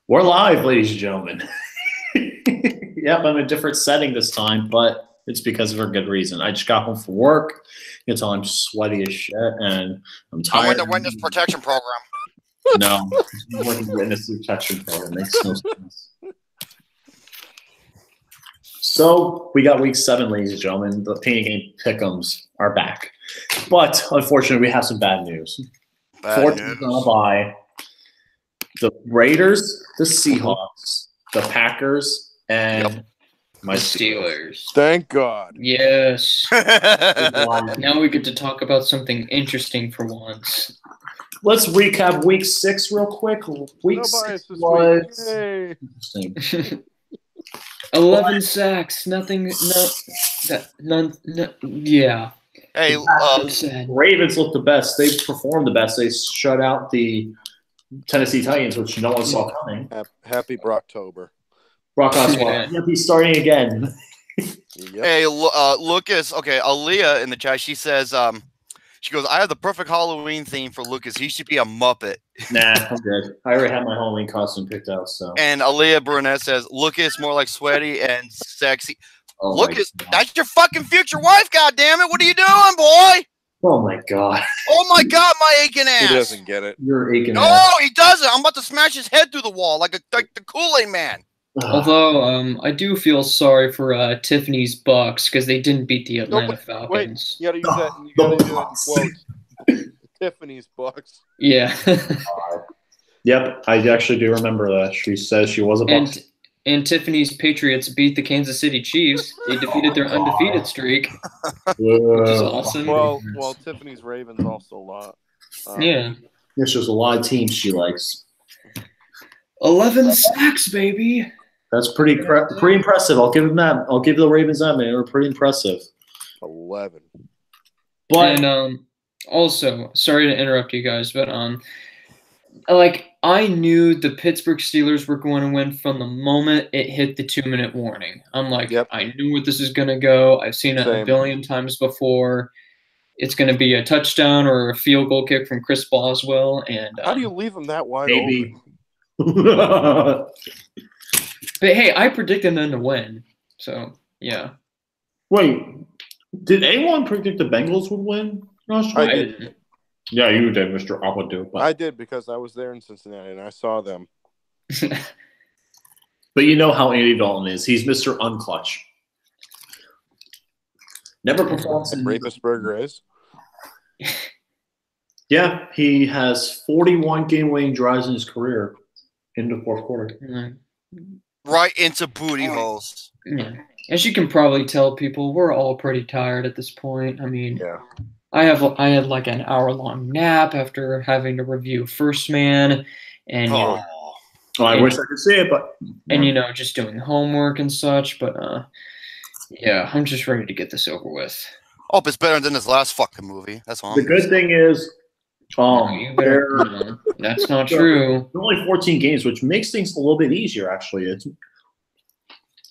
We're live, ladies and gentlemen. Yep, I'm in a different setting this time, but it's because of a good reason. I just got home from work. You can tell I'm sweaty as shit, and I'm I'm tired. in the witness protection program. No, witness protection program makes no sense. So we got week 7, ladies and gentlemen. The Painting Game Pick'ems are back, but unfortunately, we have some bad news. Bad news. Gonna buy the Raiders, the Seahawks, the Packers, and my The Steelers. Thank God. Yes. Steelers. Now we get to talk about something interesting for once. Let's recap week 6 real quick. Week No 6 bias this was week. Yay. interesting. 11 sacks. Nothing. None. Yeah. Hey, Sad. Ravens looked the best. They performed the best. They shut out the Tennessee Titans, which no one saw coming. Happy Brocktober. Brock Osweiler. Yep, he's starting again. Yep. hey, Lucas. Okay, Aaliyah in the chat. She says, she goes, I have the perfect Halloween theme for Lucas. He should be a Muppet. Nah, I'm good. I already have my Halloween costume picked out. So. And Aaliyah Burnett says, Lucas more like sweaty and sexy. Oh my Lucas, God. that's your fucking future wife. God damn it! What are you doing, boy? Oh my God. Oh my God, my aching He ass. doesn't get it. You're aching. No, he doesn't. I'm about to smash his head through the wall like the Kool-Aid man. Although I do feel sorry for Tiffany's Bucks because they didn't beat the Atlanta Wait, Falcons. you gotta use that. You gotta do that in quotes. Tiffany's Bucks. Yeah. Yep, I actually do remember that. She says she was a Bucks. And Tiffany's Patriots beat the Kansas City Chiefs. They defeated their undefeated streak, which is awesome. Well, Tiffany's Ravens also lost. Yeah. There's just a lot of teams she likes. 11 sacks, baby. That's pretty impressive. I'll give them that. I'll give the Ravens that, man. They were pretty impressive. 11. But And also, sorry to interrupt you guys, but I knew the Pittsburgh Steelers were going to win from the moment it hit the 2-minute warning. I'm like, Yep. I knew where this is going to go. I've seen it a Same. billion times before. It's going to be a touchdown or a field goal kick from Chris Boswell. And How do you leave them that wide maybe. open? But hey, I predicted them to win. So, yeah. Wait, did anyone predict the Bengals would win? I did. Yeah, you did, Mr. Abadu. But, I did because I was there in Cincinnati and I saw them. but you know how Andy Dalton is. He's Mr. Unclutch. Never performs in Rapisburger is. Yeah, he has 41 game-winning drives in his career in the fourth quarter. Right into booty holes. Yeah. As you can probably tell, people, we're all pretty tired at this point. I mean, Yeah. I had like an hour-long nap after having to review First Man, and Oh. Oh, I wish I could see it, but just doing homework and such. But yeah, I'm just ready to get this over with. Hope it's better than this last fucking movie. That's all. the good thing is, You better, that's not true. there are only 14 games, which makes things a little bit easier, actually.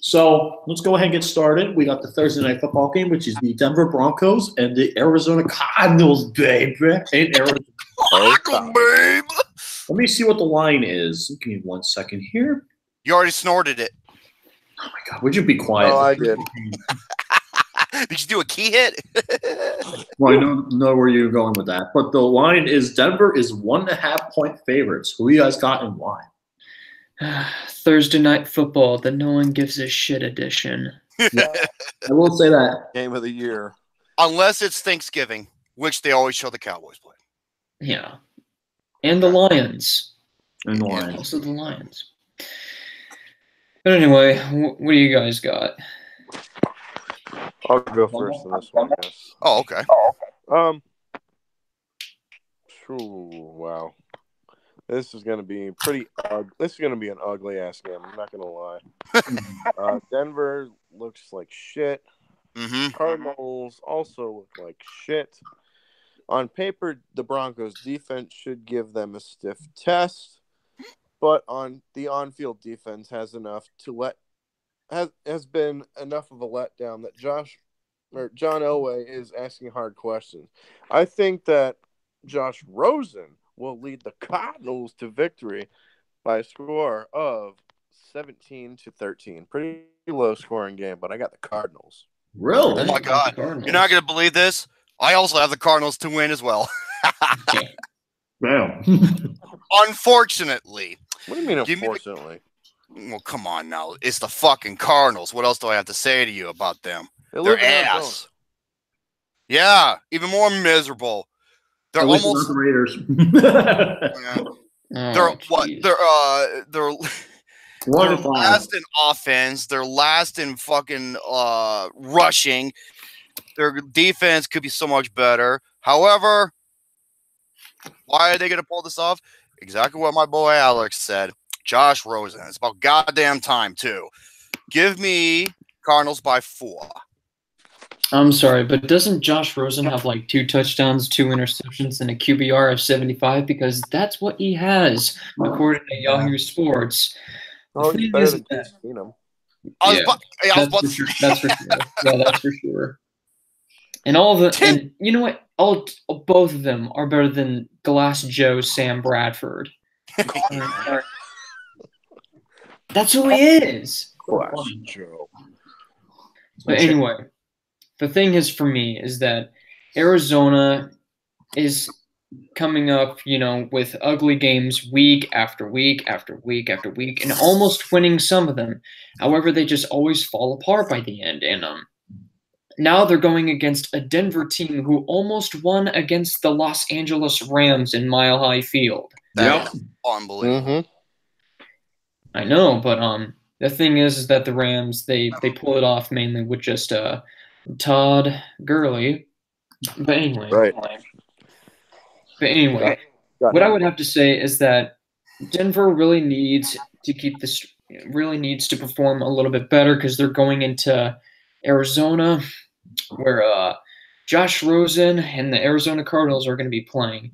So let's go ahead and get started. We got the Thursday night football game, which is the Denver Broncos and the Arizona Cardinals, baby. In Arizona. Michael, babe. Let me see what the line is. Give me 1 second here. You already snorted it. Oh my God, would you be quiet? Oh, I did. Did you do a key hit? Well, I know where you're going with that. But the line is Denver is 1.5 point favorites. Who you guys got and why? Thursday night football, the no one gives a shit edition. I will say that. Game of the year. Unless it's Thanksgiving, which they always show the Cowboys play. Yeah. And the Lions. And the line. Also the Lions. But anyway, what do you guys got? I'll go first in this one, yes. Oh, okay. Wow. This is going to be this is going to be an ugly ass game. I'm not going to lie. Denver looks like shit. Mm-hmm. Cardinals also look like shit. On paper, the Broncos defense should give them a stiff test, but on the on-field defense has been enough of a letdown that John Elway is asking hard questions. I think that Josh Rosen will lead the Cardinals to victory by a score of 17-13. Pretty low scoring game, but I got the Cardinals. Really? Oh my God. You're not going to believe this. I also have the Cardinals to win as well. Wow. Unfortunately. What do you mean, Give me the- unfortunately? Well, come on now. It's the fucking Cardinals. What else do I have to say to you about them? They They're live in Arizona. ass. Yeah, even more miserable. They're At least it's almost. not the Raiders. Yeah. They're what? jeez. They're 1-5. last in offense. They're last in fucking rushing. Their defense could be so much better. However, why are they going to pull this off? Exactly what my boy Alex said. Josh Rosen. It's about goddamn time, too. Give me Cardinals by 4. I'm sorry, but doesn't Josh Rosen have like 2 touchdowns, 2 interceptions, and a QBR of 75? Because that's what he has, according to Yahoo Sports. Oh, The he's thing better is than that- Case Keenum. I was Yeah, about That's to for sure. That's for sure. Yeah, that's for sure. And and you know what? Both of them are better than Glass Joe Sam Bradford. That's who he is. Glass Joe. But anyway, the thing is for me is that Arizona is coming up, with ugly games week after week after week after week, and almost winning some of them. However, they just always fall apart by the end. And now they're going against a Denver team who almost won against the Los Angeles Rams in Mile High Field. That is unbelievable. Mm-hmm. I know, but the thing is that the Rams they pull it off mainly with just Todd Gurley. But anyway, Right. What I would have to say is that Denver really needs to perform a little bit better because they're going into Arizona, where Josh Rosen and the Arizona Cardinals are going to be playing.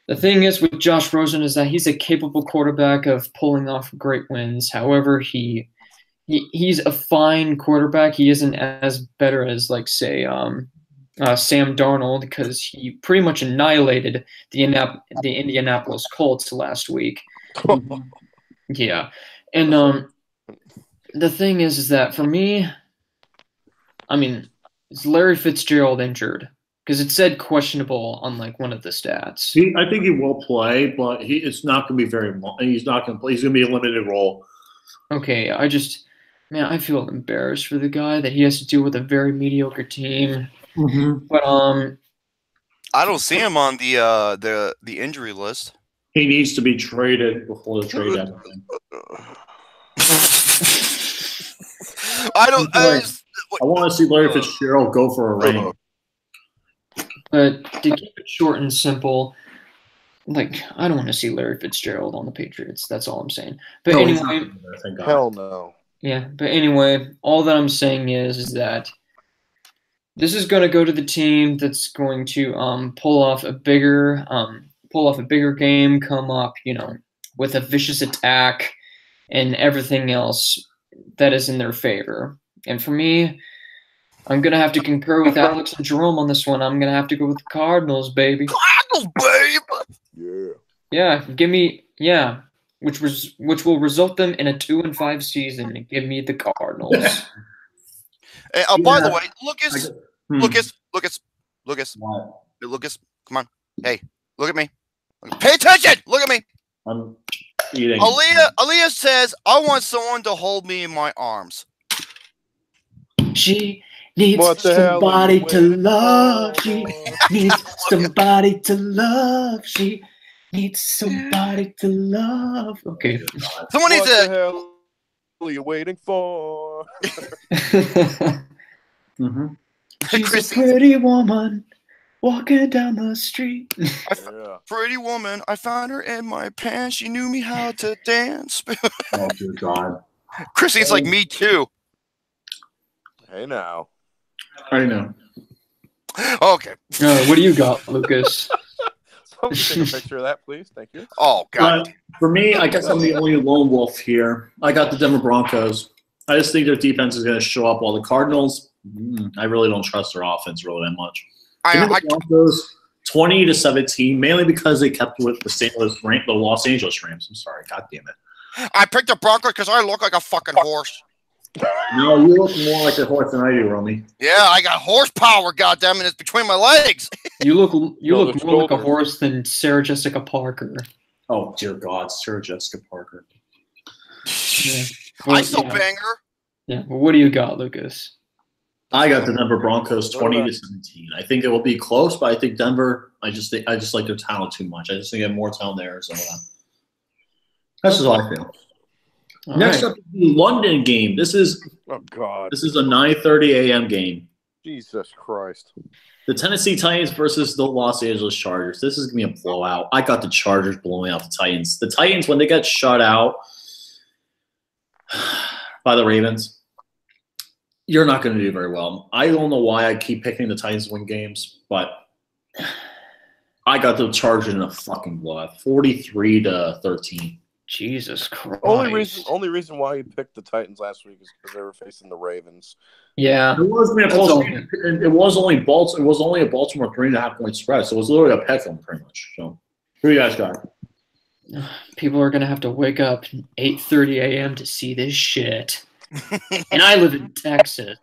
The thing is with Josh Rosen is that he's a capable quarterback of pulling off great wins. However, he's a fine quarterback. He isn't as better as, like, say, Sam Darnold, because he pretty much annihilated the Indianapolis Colts last week. Yeah. And the thing is that for me, is Larry Fitzgerald injured? Because it said questionable on like one of the stats. I think he will play, but it's not going to be very long. He's not going to play. He's going to be a limited role. Okay, I feel embarrassed for the guy that he has to deal with a very mediocre team. Mm-hmm. But I don't see him on the injury list. He needs to be traded before the trade deadline. I don't. I want to see Larry Fitzgerald go for a ring. But to keep it short and simple, like, I don't want to see Larry Fitzgerald on the Patriots. That's all I'm saying. But No, he's not anyway, gonna do that, thank God. Hell no. yeah. But anyway, all that I'm saying is that this is going to go to the team that's going to pull off a bigger game, come up, with a vicious attack and everything else that is in their favor. And for me, I'm going to have to concur with Alex and Jerome on this one. I'm going to have to go with the Cardinals, baby. Cardinals, babe. Yeah. Which will result them in a 2-5 season. Give me the Cardinals. Hey, by the way, Lucas, What? come on. Hey, look at me. Pay attention. Look at me. I'm eating. Aaliyah says, I want someone to hold me in my arms. She needs What the hell are somebody you to waiting love. for? She needs somebody to love. She needs somebody to love. Okay. Someone needs What the to. hell are you waiting for? Mm-hmm. She's a Chrissy. pretty woman walking down the street. Yeah. Pretty woman, I found her in my pants. She knew me how to dance. Oh, dear God. Chrissy, it's like me too. Hey now. I know. Okay. What do you got, Lucas? Somebody take a picture of that, please. Thank you. Oh God. For me, I guess I'm the only lone wolf here. I got the Denver Broncos. I just think their defense is going to show up, while the Cardinals, I really don't trust their offense really that much. Give me the Broncos. 20-17, mainly because they kept with the Los Angeles Rams. I'm sorry, God damn it. I picked the Broncos because I look like a fucking horse. No, you look more like a horse than I do, Romy. Yeah, I got horsepower, goddammit, it's between my legs. You look more like a shoulders. horse than Sarah Jessica Parker. Oh dear God, Sarah Jessica Parker. Yeah. I still yeah. bang her. Yeah. Well, what do you got, Lucas? I got the Denver Broncos 20-17. I think it will be close, but I think Denver. I just like their talent too much. I just think they have more talent there. So that's just how I feel. All Next right. up, the London game. This is Oh God, a 9:30 a.m. game. Jesus Christ! The Tennessee Titans versus the Los Angeles Chargers. This is going to be a blowout. I got the Chargers blowing out the Titans. The Titans, when they got shut out by the Ravens, you're not going to do very well. I don't know why I keep picking the Titans to win games, but I got the Chargers in a fucking blowout, 43-13. Jesus Christ. Only reason why you picked the Titans last week is because they were facing the Ravens. Yeah. It wasn't a That's close all. game. It was only a Baltimore 3.5 point spread, so it was literally a pick 'em pretty much. So, who you guys got? People are gonna have to wake up 8:30 a.m. to see this shit. And I live in Texas,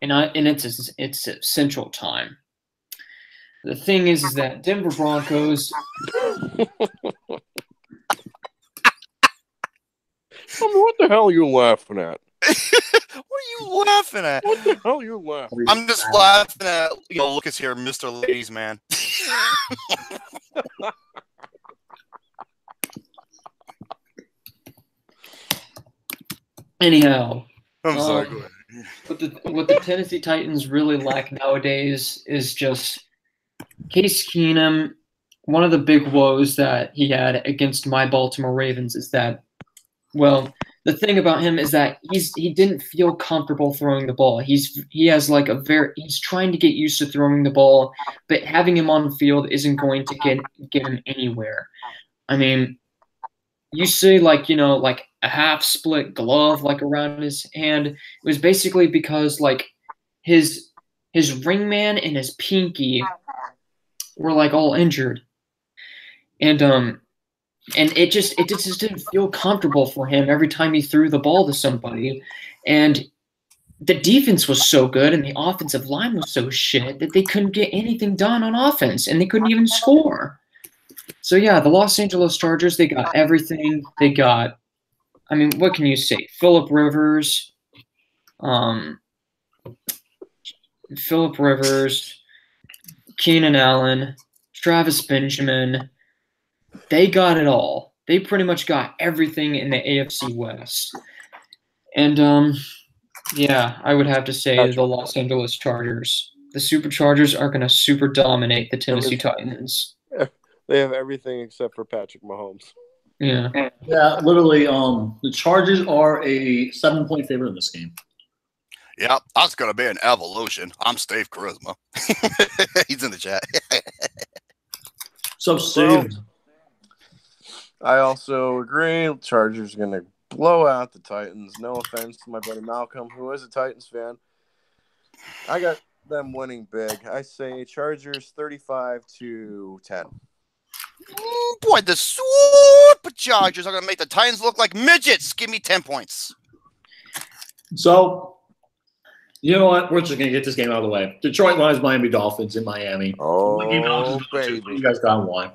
and it's Central Time. The thing is that Denver Broncos. What the hell are you laughing at? What are you laughing at? What the hell are you laughing? I'm just laughing at Lucas here, Mr. Ladies Man. Anyhow, I'm sorry. Go ahead. what the Tennessee Titans really lack nowadays is just Case Keenum. One of the big woes that he had against my Baltimore Ravens is that, well, the thing about him is that he didn't feel comfortable throwing the ball. He's trying to get used to throwing the ball, but having him on the field isn't going to get him anywhere. I mean, you see like a half split glove like around his hand. It was basically because like his ring man and his pinky were like all injured. And it just didn't feel comfortable for him every time he threw the ball to somebody. And the defense was so good and the offensive line was so shit that they couldn't get anything done on offense, and they couldn't even score. So yeah, the Los Angeles Chargers, they got everything. They got, I mean, what can you say? Phillip Rivers, Keenan Allen, Travis Benjamin. They got it all. They pretty much got everything in the AFC West. And yeah, I would have to say the Los Angeles Chargers. The Superchargers are going to super dominate the Tennessee Titans. They have everything except for Patrick Mahomes. Yeah. Yeah, literally, the Chargers are a 7-point favorite in this game. Yeah, that's gonna be an evolution. I'm Steve Charisma. He's in the chat. So, Steve. I also agree. Chargers are going to blow out the Titans. No offense to my buddy Malcolm, who is a Titans fan. I got them winning big. I say Chargers 35-10. Boy, the Superchargers are gonna make the Titans look like midgets. Give me 10 points. So, you know what? We're just going to get this game out of the way. Detroit Lions, Miami Dolphins in Miami. Oh, Baby. baby. You guys got one.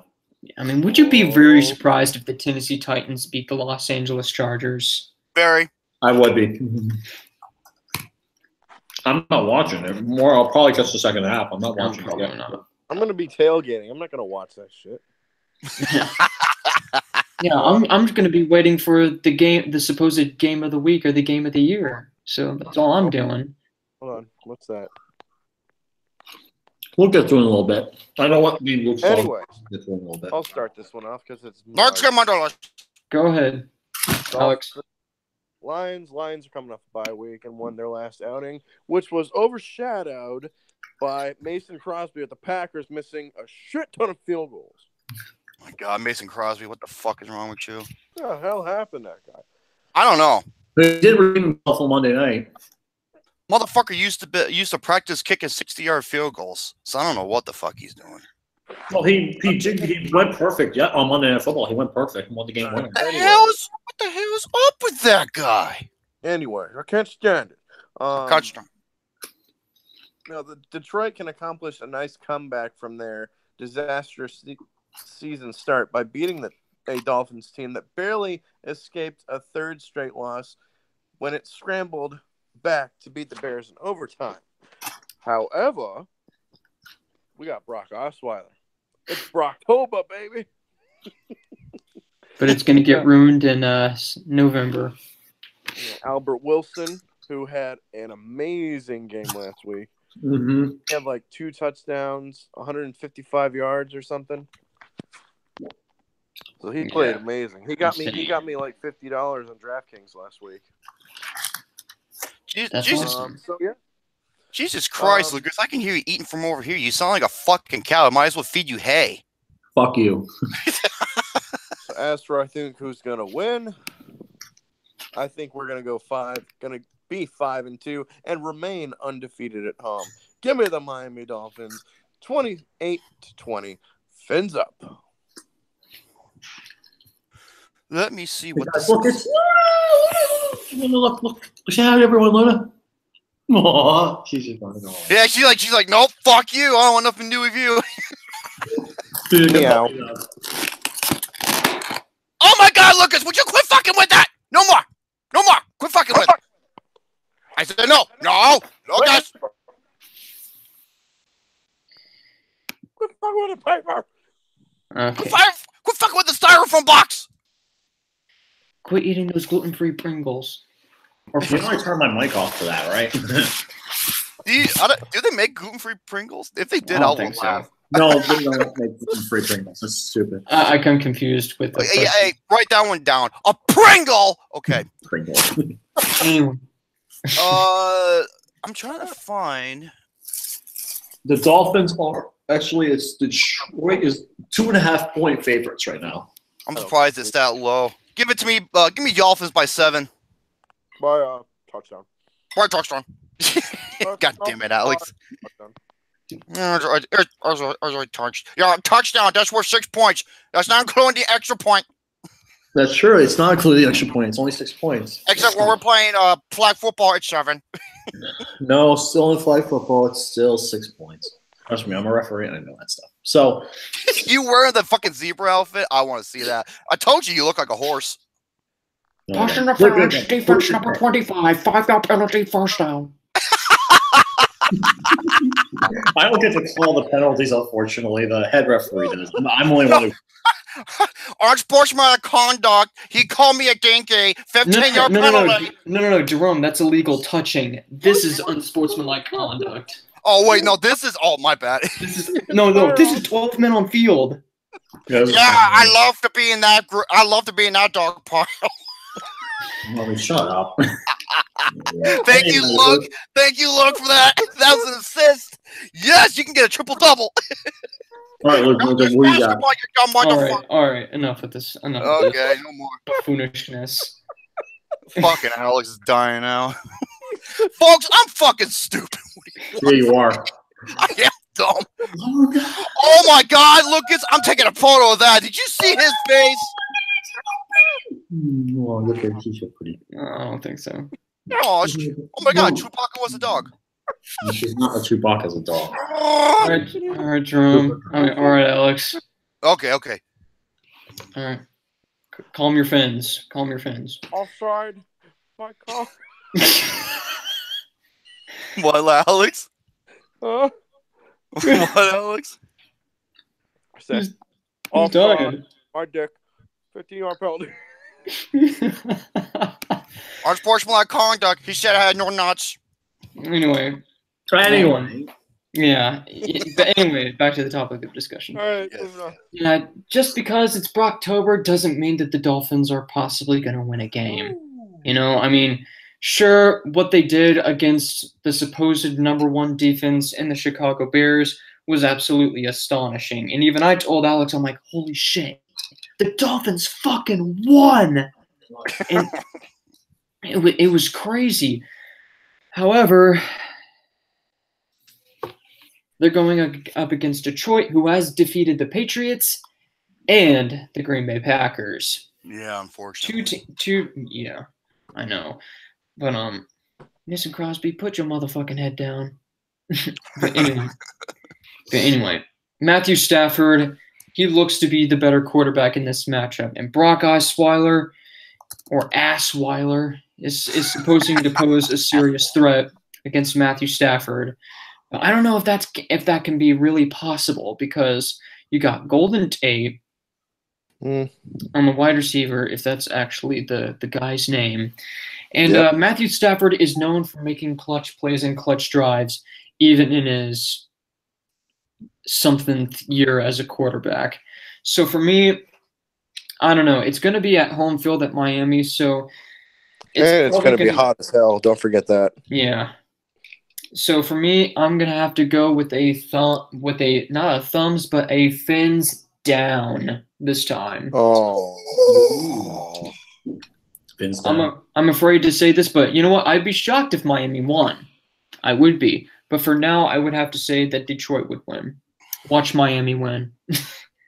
I mean, would you be very surprised if the Tennessee Titans beat the Los Angeles Chargers? Barry. I would be. I'm not watching it. More, I'll probably catch the second half. I'm not watching it. Probably Yet. not. I'm going to be tailgating. I'm not going to watch that shit. Yeah, I'm going to be waiting for the supposed game of the week or the game of the year. So that's all I'm doing. Hold on. What's that? We'll get through in a little bit. I know what we will Anyway, get through in a little bit. I'll start this one off because it's Mark's got my dollar. Go ahead, Alex. Lions are coming off a bye week and won their last outing, which was overshadowed by Mason Crosby with the Packers missing a shit ton of field goals. Oh my God, Mason Crosby, what the fuck is wrong with you? What the hell happened to that guy? I don't know. They did redeem himself on Monday night. Motherfucker used to practice kicking 60-yard field goals, so I don't know what the fuck he's doing. Well, he went perfect. Yeah, on Monday Night Football, he went perfect and won the game winner. What Anyway. the hell is up with that guy? Anyway, I can't stand it. Touchdown. Now, the Detroit can accomplish a nice comeback from their disastrous season start by beating a Dolphins team that barely escaped a third straight loss when it scrambled back to beat the Bears in overtime. However, we got Brock Osweiler. It's Brocktober, baby. But it's going to get ruined in November. Albert Wilson, who had an amazing game last week. Mm-hmm. He had like 2 touchdowns, 155 yards or something. So he played amazing. He got me like $50 on DraftKings last week. Jesus, So yeah. Jesus Christ, Lucas! I can hear you eating from over here. You sound like a fucking cow. I might as well feed you hay. Fuck you. So as for I think who's gonna win, I think we're gonna be 5-2 and remain undefeated at home. Give me the Miami Dolphins, 28-20. Fins up. Let me see what Guys, this look, is. look. Say hi to everyone, Luna. Aww. She's just running away. Yeah, she's like, nope, fuck you. I don't want nothing to do with you. Meow. Oh my God, Lucas, would you quit fucking with that? No more. Quit fucking with it. I said no, Lucas. Quit fucking with the paper. Okay. Quit fucking with the styrofoam box. Quit eating those gluten-free Pringles. Or You know I turned my mic off for that, right? Do they make gluten-free Pringles? If they did, I I'll don't think so. laugh. No, they don't make free Pringles. That's stupid. I come confused with the Hey, write that one down. A Pringle. Okay. Pringles. Anyway. I'm trying to find. The Dolphins are actually Detroit is 2.5 point favorites right now. I'm surprised it's that low. Give it to me. Give me Dolphins by 7. By touchdown. By touchdown. God damn it, Alex. Touchdown. That's worth 6 points. That's not including the extra point. That's true. It's not including the extra point. It's only 6 points. Except when we're playing flag football, it's 7. No, still in flag football, it's still 6 points. Trust me, I'm a referee and I know that stuff. So You wearing the fucking zebra outfit? I want to see that. I told you look like a horse. Pass no. interference, defense number 25, 5-yard penalty, first down. I don't get to call the penalties, unfortunately. The head referee does. I'm only one who. Unsportsmanlike conduct. He called me a dinky. 15-yard penalty. No, Jerome, that's illegal touching. This is unsportsmanlike conduct. Oh wait, no, this is. Oh my bad. This is this is 12 men on field. Yeah, I love to be in that. I love to be in that dog pile. Well, shut up. Thank you, Luke. Thank you, Luke, for that. That was an assist. Yes, you can get a triple double. All right, Luke, what do you got? All right. Enough with this. Enough with Okay, no more. this foolishness. Fucking Alex is dying now. Folks, I'm fucking stupid. Yeah, you are. I am dumb. Oh my God, Lucas, I'm taking a photo of that. Did you see his face? Oh, look at he's so pretty. I don't think so. Oh my God, Chewbacca was a dog. She's not a Chewbacca as a dog. All right, Jerome. All right, Alex. Okay. All right. Calm your fins. Offside. My car. What, Alex? Huh? What, Alex? I said, Who's dying? my dick. 15-yard penalty. Unsportsmanlike conduct. He said I had no nuts. Anyway. Yeah. But anyway, back to the topic of discussion. All right. Yeah, just because it's Brocktober doesn't mean that the Dolphins are possibly going to win a game. You know, I mean, sure, what they did against the supposed number 1 defense in the Chicago Bears was absolutely astonishing. And even I told Alex, I'm like, holy shit, the Dolphins fucking won. And it was crazy. However, They're going up against Detroit, who has defeated the Patriots and the Green Bay Packers. Yeah, unfortunately. Yeah, I know. But Mason Crosby, put your motherfucking head down. But anyway, Matthew Stafford, he looks to be the better quarterback in this matchup. And Brock Osweiler, or Assweiler, is supposing to pose a serious threat against Matthew Stafford. But I don't know if that can be really possible, because you got Golden Tate on the wide receiver, if that's actually the guy's name. And Matthew Stafford is known for making clutch plays and clutch drives, even in his something year as a quarterback. So for me, I don't know. It's going to be at home field at Miami, so it's going to be hot as hell. Don't forget that. Yeah. So for me, I'm going to have to go with not a thumbs, but a fins down this time. Oh. Fins down. I'm afraid to say this, but you know what? I'd be shocked if Miami won. I would be. But for now, I would have to say that Detroit would win. Watch Miami win.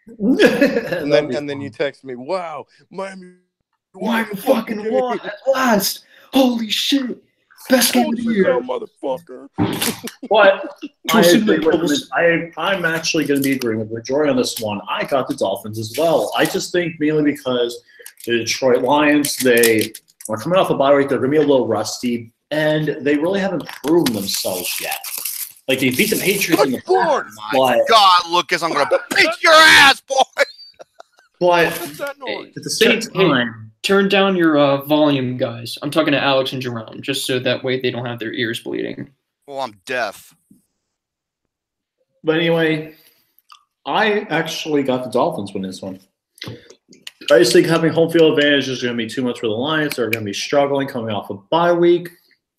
and then you text me, wow, Miami fucking won at last. Holy shit. Best game of the year. Motherfucker. But I'm actually going to be agreeing with Jory on this one. I got the Dolphins as well. I just think mainly because the Detroit Lions, they are coming off a bye week. They're going to be a little rusty, and they really haven't proven themselves yet. Like, they beat the Patriots in the Oh my God, Lucas, I'm going to beat your ass, boy. But at the same time, turn down your volume, guys. I'm talking to Alex and Jerome, just so that way they don't have their ears bleeding. Well, I'm deaf. But anyway, I actually got the Dolphins win this one. I just think having home field advantage is going to be too much for the Lions. They're going to be struggling coming off a bye week.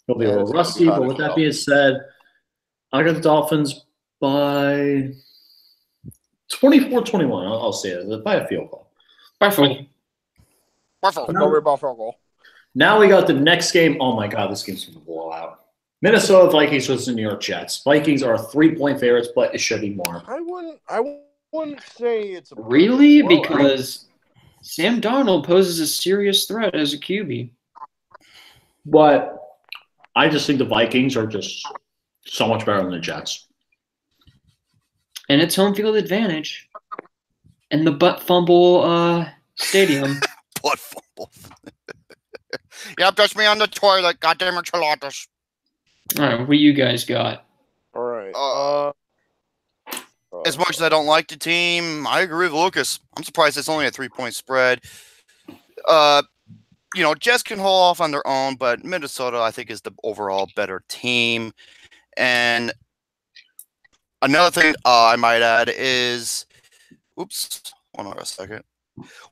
They'll be a little rusty. But with that being said, I got the Dolphins by 24-21. I'll say it. By a field goal. By field goal. Now we got the next game. Oh, my God. This game's going to blow out. Minnesota Vikings versus the New York Jets. Vikings are 3-point favorites, but it should be more. I wouldn't say it's a really, because Sam Darnold poses a serious threat as a QB. But I just think the Vikings are just so much better than the Jets. And it's home field advantage. And the butt fumble stadium. Butt fumble. Yep, touch me on the toilet, goddamn enchiladas. All right, what you guys got? All right. As much as I don't like the team, I agree with Lucas. I'm surprised it's only a 3-point spread. Jets can hold off on their own, but Minnesota, I think, is the overall better team. And another thing I might add is, hold on a second.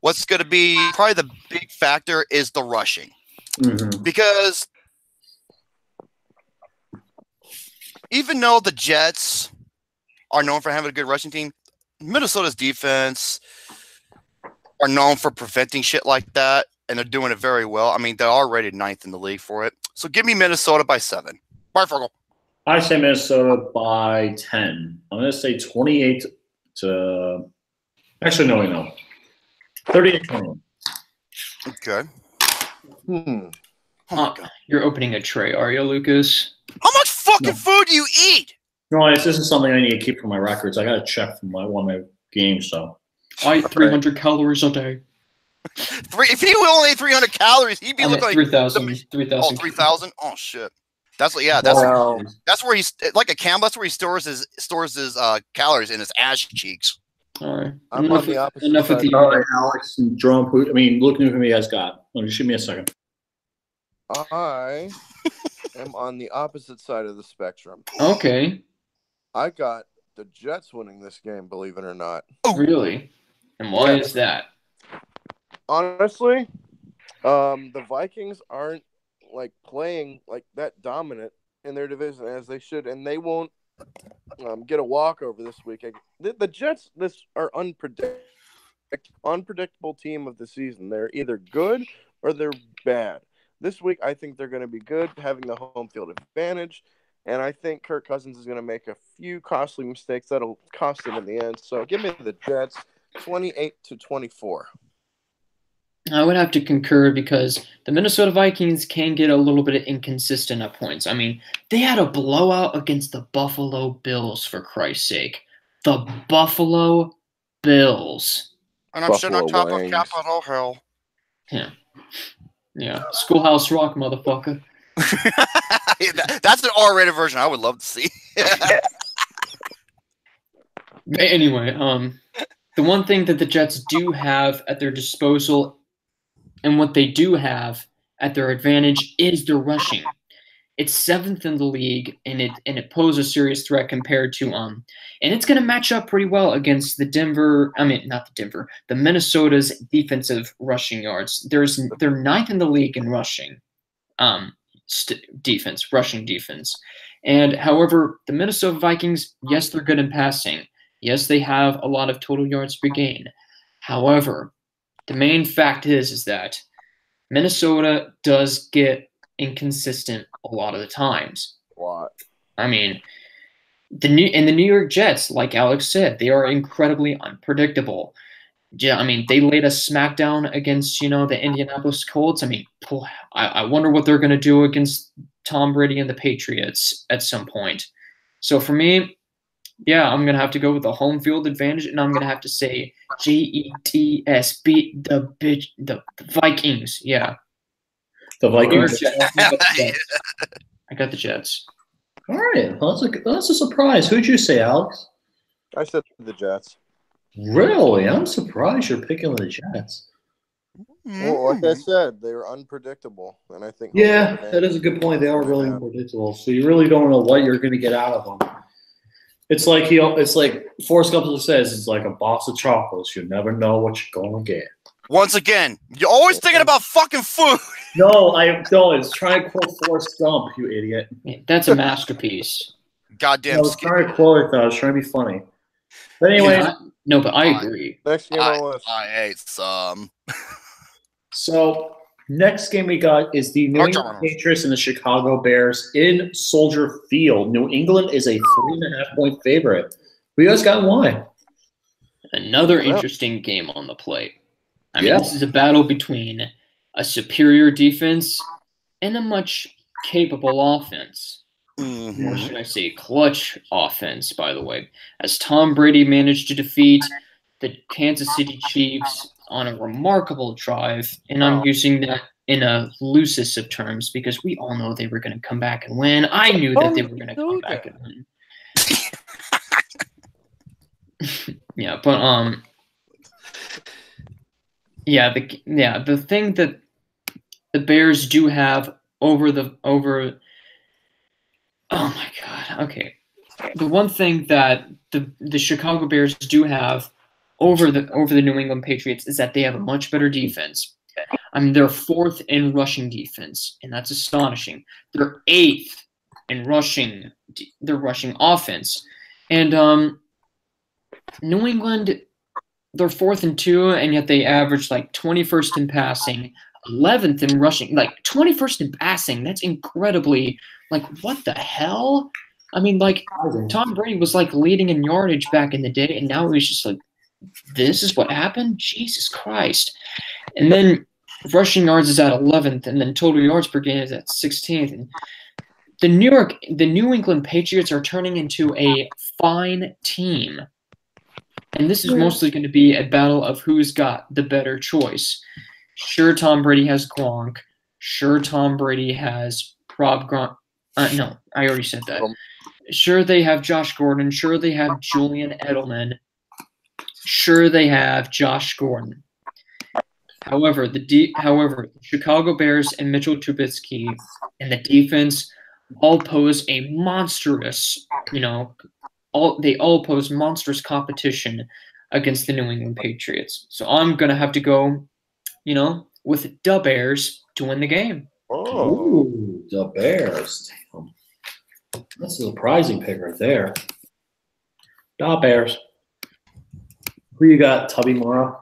What's going to be probably the big factor is the rushing. Mm-hmm. Because even though the Jets are known for having a good rushing team, Minnesota's defense are known for preventing shit like that, and they're doing it very well. I mean, they're already 9th in the league for it. So give me Minnesota by 7. Barfogel. I say Minnesota by 10. I'm going to say 28 to – actually, no. 38-21. Okay. Oh my God. You're opening a tray, are you, Lucas? How much fucking food do you eat? No, this is something I need to keep for my records. I got to check for one of my games, so. I eat 300 calories a day. If he only ate 300 calories, he'd be looking like 3,000. 3,000. Oh, 3,000? Oh shit. That's where he's like a camel. That's where he stores his calories in his ass cheeks. All right. I'm on the opposite enough with side. the All right, Alex and Jerome. Look who you guys got. Just give me a second. I am on the opposite side of the spectrum. Okay. I got the Jets winning this game, believe it or not. Really? And why is that? Honestly, the Vikings aren't playing like that dominant in their division as they should, and they won't get a walkover this week. The Jets are unpredictable team of the season. They're either good or they're bad. This week, I think they're going to be good, having the home field advantage, And I think Kirk Cousins is going to make a few costly mistakes that'll cost him in the end. So give me the Jets 28-24. I would have to concur because the Minnesota Vikings can get a little bit inconsistent at points. I mean, they had a blowout against the Buffalo Bills, for Christ's sake. The Buffalo Bills. And I'm sitting on Buffalo top Wings. of Capitol Hill. Yeah. Schoolhouse Rock, motherfucker. That's an R-rated version I would love to see. Anyway, the one thing that the Jets do have at their disposal and what they do have at their advantage is their rushing. It's 7th in the league, and it poses a serious threat compared to and it's going to match up pretty well against the Minnesota's defensive rushing yards. They're 9th in the league in rushing, rushing defense. And however, the Minnesota Vikings, yes, they're good in passing. Yes, they have a lot of total yards per game. However, the main fact is that Minnesota does get inconsistent a lot of the times. What? I mean, the New York Jets, like Alex said, they are incredibly unpredictable. Yeah, I mean, they laid a smackdown against, the Indianapolis Colts. I mean, I wonder what they're going to do against Tom Brady and the Patriots at some point. So for me, yeah, I'm going to have to go with the home field advantage, and I'm going to have to say Jets beat the Vikings. Yeah. The Vikings. I got the Jets. All right. Well, that's a surprise. Who'd you say, Alex? I said the Jets. Really? I'm surprised you're picking the Jets. Well, like I said, they were unpredictable, and I think. Yeah, that is a good point. They are really unpredictable, so you really don't know what you're going to get out of them. It's like Forrest Gump says, it's like a box of chocolates. You never know what you're going to get. Once again, you're always thinking about fucking food. No, I don't. It's trying to quote Forrest Gump, you idiot. Yeah, that's a masterpiece. Goddamn. I was trying to quote it, though. I was trying to be funny. But anyway. No, but I agree. Next game on the list. I ate some. So, next game we got is the New England Patriots and the Chicago Bears in Soldier Field. New England is a 3.5-point favorite. Who you guys got and why? Another interesting game on the plate. I mean, this is a battle between a superior defense and a much capable offense. Or should I say clutch offense, by the way, as Tom Brady managed to defeat the Kansas City Chiefs on a remarkable drive. And I'm using that in a loosest of terms because we all know they were going to come back and win. I knew that they were going to come back and win. Yeah, but the thing that the Bears do have over oh my God, okay. The one thing that the Chicago Bears do have over the New England Patriots is that they have a much better defense. I mean, they're 4th in rushing defense, and that's astonishing. They're 8th in rushing offense. And New England, they're 4th in 2, and yet they average like 21st in passing, 11th in rushing, like 21st in passing. That's incredibly, like, what the hell? I mean, like, Tom Brady was like leading in yardage back in the day, and now he's just like, this is what happened? Jesus Christ. And then rushing yards is at 11th, and then total yards per game is at 16th. And the New England Patriots are turning into a fine team. And this is mostly going to be a battle of who's got the better choice. Sure, Tom Brady has Gronk. Sure, Tom Brady has Rob Gronk. No, I already said that. Sure, they have Josh Gordon. Sure, they have Julian Edelman. Sure, they have Josh Gordon. However, the Chicago Bears and Mitchell Trubisky and the defense all pose a monstrous, they all pose monstrous competition against the New England Patriots. So I'm gonna have to go, with the Bears to win the game. Oh, ooh, the Bears. Damn. That's a surprising pick right there. The Bears. Who you got, Tubby Mora?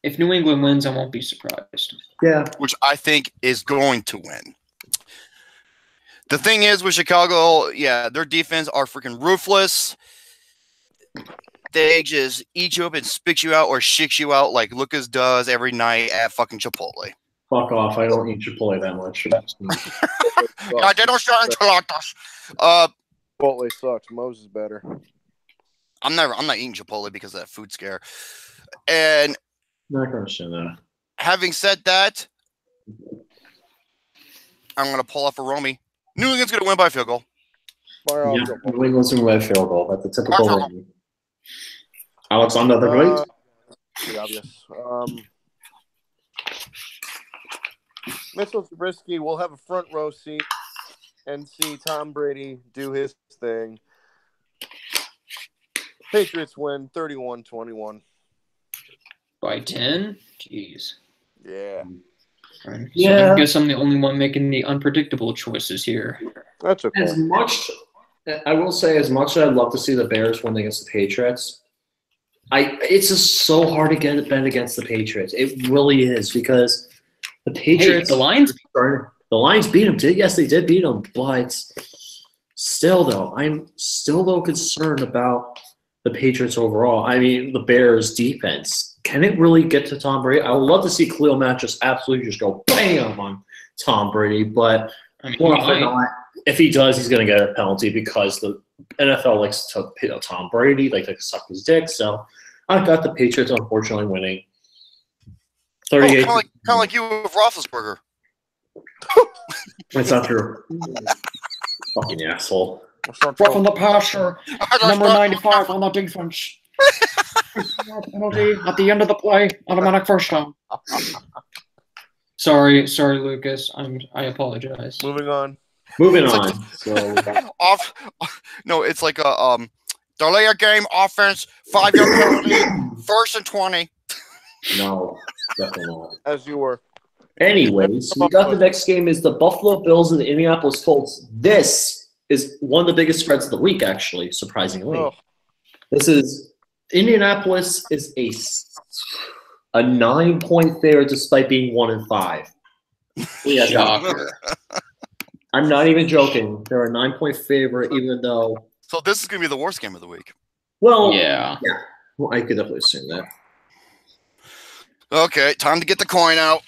If New England wins, I won't be surprised. Yeah. Which I think is going to win. The thing is with Chicago, yeah, their defense are freaking ruthless. They just eat you up and spit you out or shit you out like Lucas does every night at fucking Chipotle. Fuck off. I don't eat Chipotle that much. Yeah, they don't share enchiladas. Chipotle sucks. Moe's is better. I'm not eating Chipotle because of that food scare. And Not gonna understand that. having said that, I'm gonna pull off a Romy. New England's gonna win by field goal. Fire off, Yeah, Joe. New England's in red field goal. That's a typical Romy. Alexander the Great. Pretty obvious. Mitchell Trubisky will have a front row seat and see Tom Brady do his thing. Patriots win 31-21. By 10? Jeez. Yeah, So Yeah. I guess I'm the only one making the unpredictable choices here. that's okay. As much, I will say, as much as I'd love to see the Bears win against the Patriots, it's just so hard to get a bet against the Patriots. It really is because the Hey, Patriots, the Lions? the Lions beat them. Yes, they did beat them, but still, though, I'm still though concerned about the Patriots overall. I mean, the Bears defense. Can it really get to Tom Brady? I would love to see Khalil Mack just absolutely just go bam on Tom Brady, but I mean, more he often than might. not, if he does, he's going to get a penalty because the NFL likes to Tom Brady, like to suck his dick. So I've got the Patriots unfortunately winning. 38. Kind of like you with Roethlisberger. That's not true. Fucking asshole. From the pasture, number 95 on the defense. Penalty at the end of the play, automatic first down. Sorry, Lucas. I apologize. Moving on. Moving It's on. So Off. No, it's like a delay a game offense, 5-yard penalty, 1st and 20. no, definitely not. As you were. Anyways, we got the next game is the Buffalo Bills and the Indianapolis Colts. This is one of the biggest spreads of the week, actually, surprisingly. Oh, This is Indianapolis is a 9-point favorite despite being 1-5. Yeah, Shocker. I'm not even joking. They're a 9-point favorite, even though, So this is gonna be the worst game of the week. well, Yeah. well, I could definitely assume that. Okay, time to get the coin out.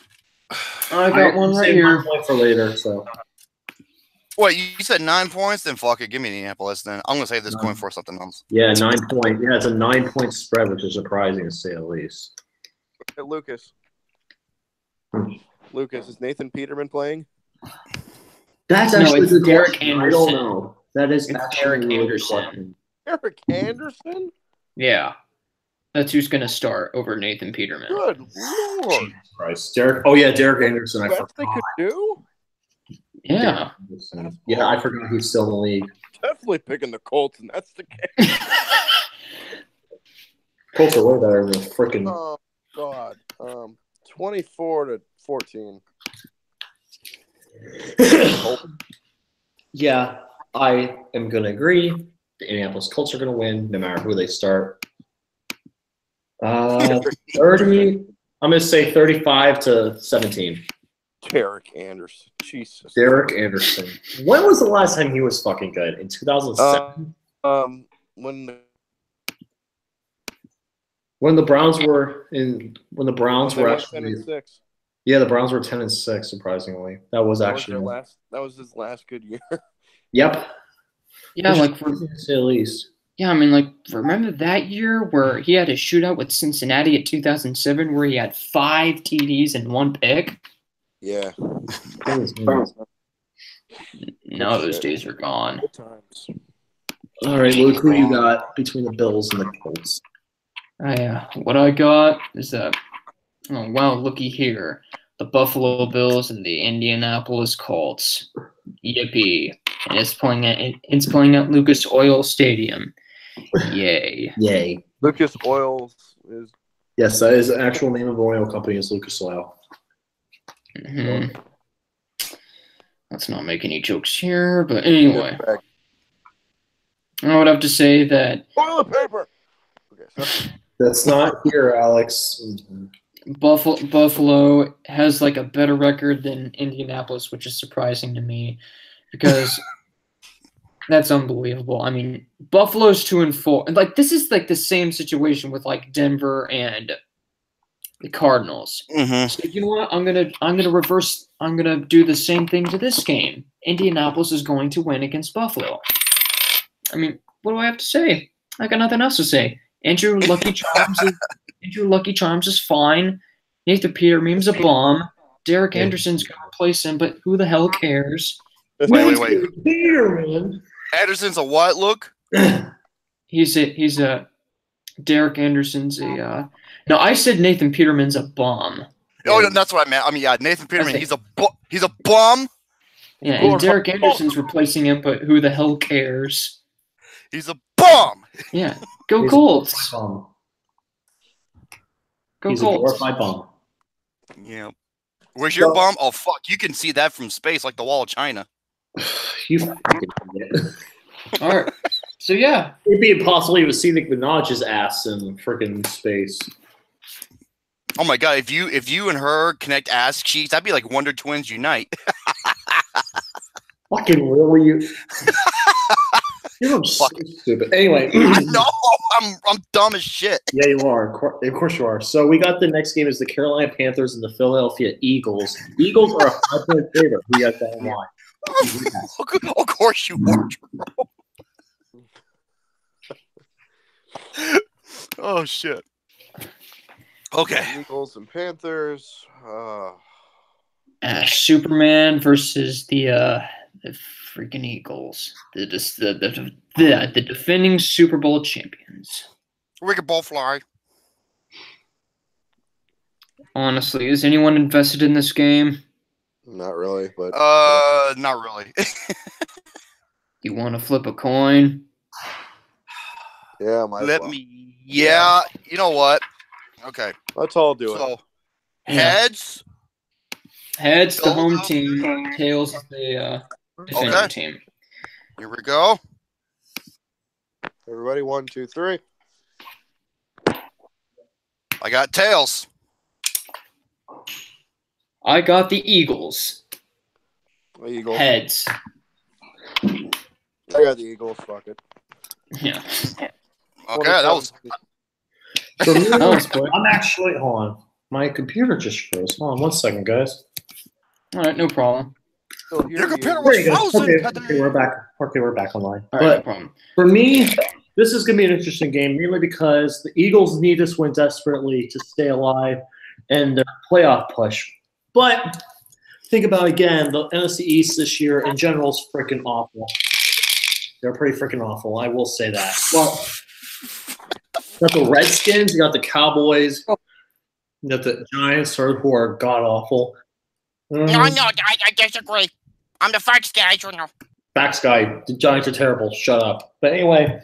I got one right Save here. my point for later. So Wait, you said 9 points? Then fuck it, give me Indianapolis. Then I'm gonna save this coin for something else. yeah, 9 point. Yeah, it's a 9-point spread, which is surprising to say the least. hey, Lucas. Hmm. Lucas, is Nathan Peterman playing? That's No, actually it's a good Derek question. I Anderson. don't know. That is It's actually Derek a really good Anderson. question. Eric Anderson? Yeah. That's who's going to start over Nathan Peterman. Good lord. Jesus Christ, Derek. Oh yeah, Derek Anderson. I Best they forgot. could do? Yeah. Derek Anderson. Yeah, I forgot he's still in the league. Definitely picking the Colts, and that's the case. Colts are way better than the freaking. Oh, God. 24-14. Yeah, I am going to agree. The Indianapolis Colts are going to win no matter who they start. 30. I'm going to say 35-17. Derek Anderson. Jesus. Derek Anderson. When was the last time he was fucking good? In 2007? When When the Browns were actually 10-6. yeah, the Browns were 10-6. Surprisingly, that was actually That was his last good year. yep. Yeah, like, to say the least. yeah, I mean, like, remember that year where he had a shootout with Cincinnati at 2007 where he had 5 TDs and 1 pick? Yeah. No, those days are gone. Good times. All right, Luke, who you got between the Bills and the Colts? What I got is that, oh, wow, looky here. The Buffalo Bills and the Indianapolis Colts. Yippee. And it's playing at Lucas Oil Stadium. Yay. Yay! Lucas Oils is Yes, that is the actual name of the oil company is Lucas Oil. Mhm. Let's not make any jokes here, but anyway. I would have to say that toilet paper. Okay, so That's not here, Alex. Buffalo has like a better record than Indianapolis, which is surprising to me. because that's unbelievable. I mean, Buffalo's 2-4, and like this is like the same situation with like Denver and the Cardinals. Mm-hmm. So you know what? I'm gonna reverse. I'm gonna do the same thing to this game. Indianapolis is going to win against Buffalo. I mean, what do I have to say? I got nothing else to say. Andrew Lucky Charms is fine. Nathan Peterman's a bomb. Derek Anderson's gonna replace him, but who the hell cares? Wait. Peterman. Anderson's a what? Look. He's a Derek Anderson's a. No, I said Nathan Peterman's a bomb. Oh, that's what I meant. I mean, yeah, Nathan Peterman. That's He's a bum. Yeah, and Derek Anderson's replacing him, but who the hell cares? He's a bum. Yeah, go Colts. Bum. Go He's a Colts. glorified bum. Yeah. Where's your bum? Oh fuck! You can see that from space, like the wall of China. You fucking idiot. All right. So yeah, It'd be impossible to see Nick Minaj's ass in freaking space. Oh my god! If you and her connect ass cheeks, that'd be like Wonder Twins unite. Fucking really? You're so stupid. Anyway. I know. I'm dumb as shit. Yeah, you are. Of course you are. So we got the next game is the Carolina Panthers and the Philadelphia Eagles. Eagles are a 5-point favorite. We got that in line. Of course you are. Oh shit. Okay. Eagles and Panthers. Superman versus the freaking Eagles, the defending Super Bowl champions. Rick Ball fly. Honestly, is anyone invested in this game? Not really, but not really. You want to flip a coin? yeah, Yeah, you know what? Okay. Let's all do it. So Yeah. heads. Heads the home team, tails the defending Okay. team. Here we go. Everybody, 1, 2, 3. I got tails. I got the Eagles. Eagles. Heads. I got the Eagles. Fuck it. Yeah. Okay, that was. For me, That was quick. I'm actually, hold on. My computer just froze. Hold on 1 second, guys. All right, no problem. So Your computer There was you go. frozen. Okay, we're back. Okay, we're back online. All right, no But problem. for me, this is going to be an interesting game, mainly because the Eagles need this win desperately to stay alive and their playoff push. But think about it again, the NFC East this year in general is freaking awful. They're pretty freaking awful. I will say that. Well, you got the Redskins, you got the Cowboys, you got the Giants, who are god awful. I disagree. I'm the facts guy, you know. Facts guy, the Giants are terrible. Shut up. But anyway,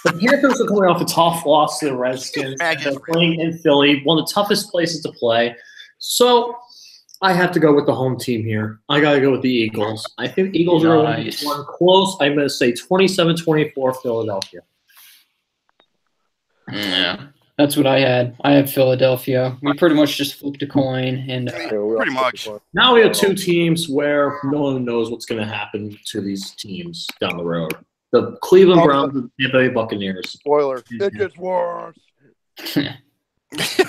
the Panthers are coming off a tough loss to the Redskins. They're playing in Philly, one of the toughest places to play. So I have to go with the home team here. I got to go with the Eagles. I think the Eagles are going to Nice. one close. I'm going to say 27-24 Philadelphia. Yeah, that's what I had. I had Philadelphia. We pretty much just flipped a coin, and Pretty much. Now we have two teams where no one knows what's going to happen to these teams down the road. The Cleveland Browns and the Tampa Bay Buccaneers. Spoiler. It gets worse.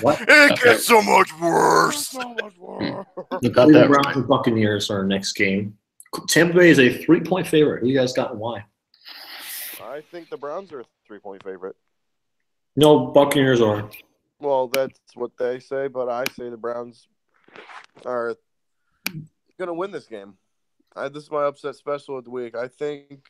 What? It gets so much worse. So much worse. The got Cleveland that Browns right. and Buccaneers are our next game. Tampa Bay is a 3-point favorite. Who you guys got and why? I think the Browns are a 3-point favorite. No, Buccaneers are. Well, that's what they say, but I say the Browns are going to win this game. This is my upset special of the week. I think,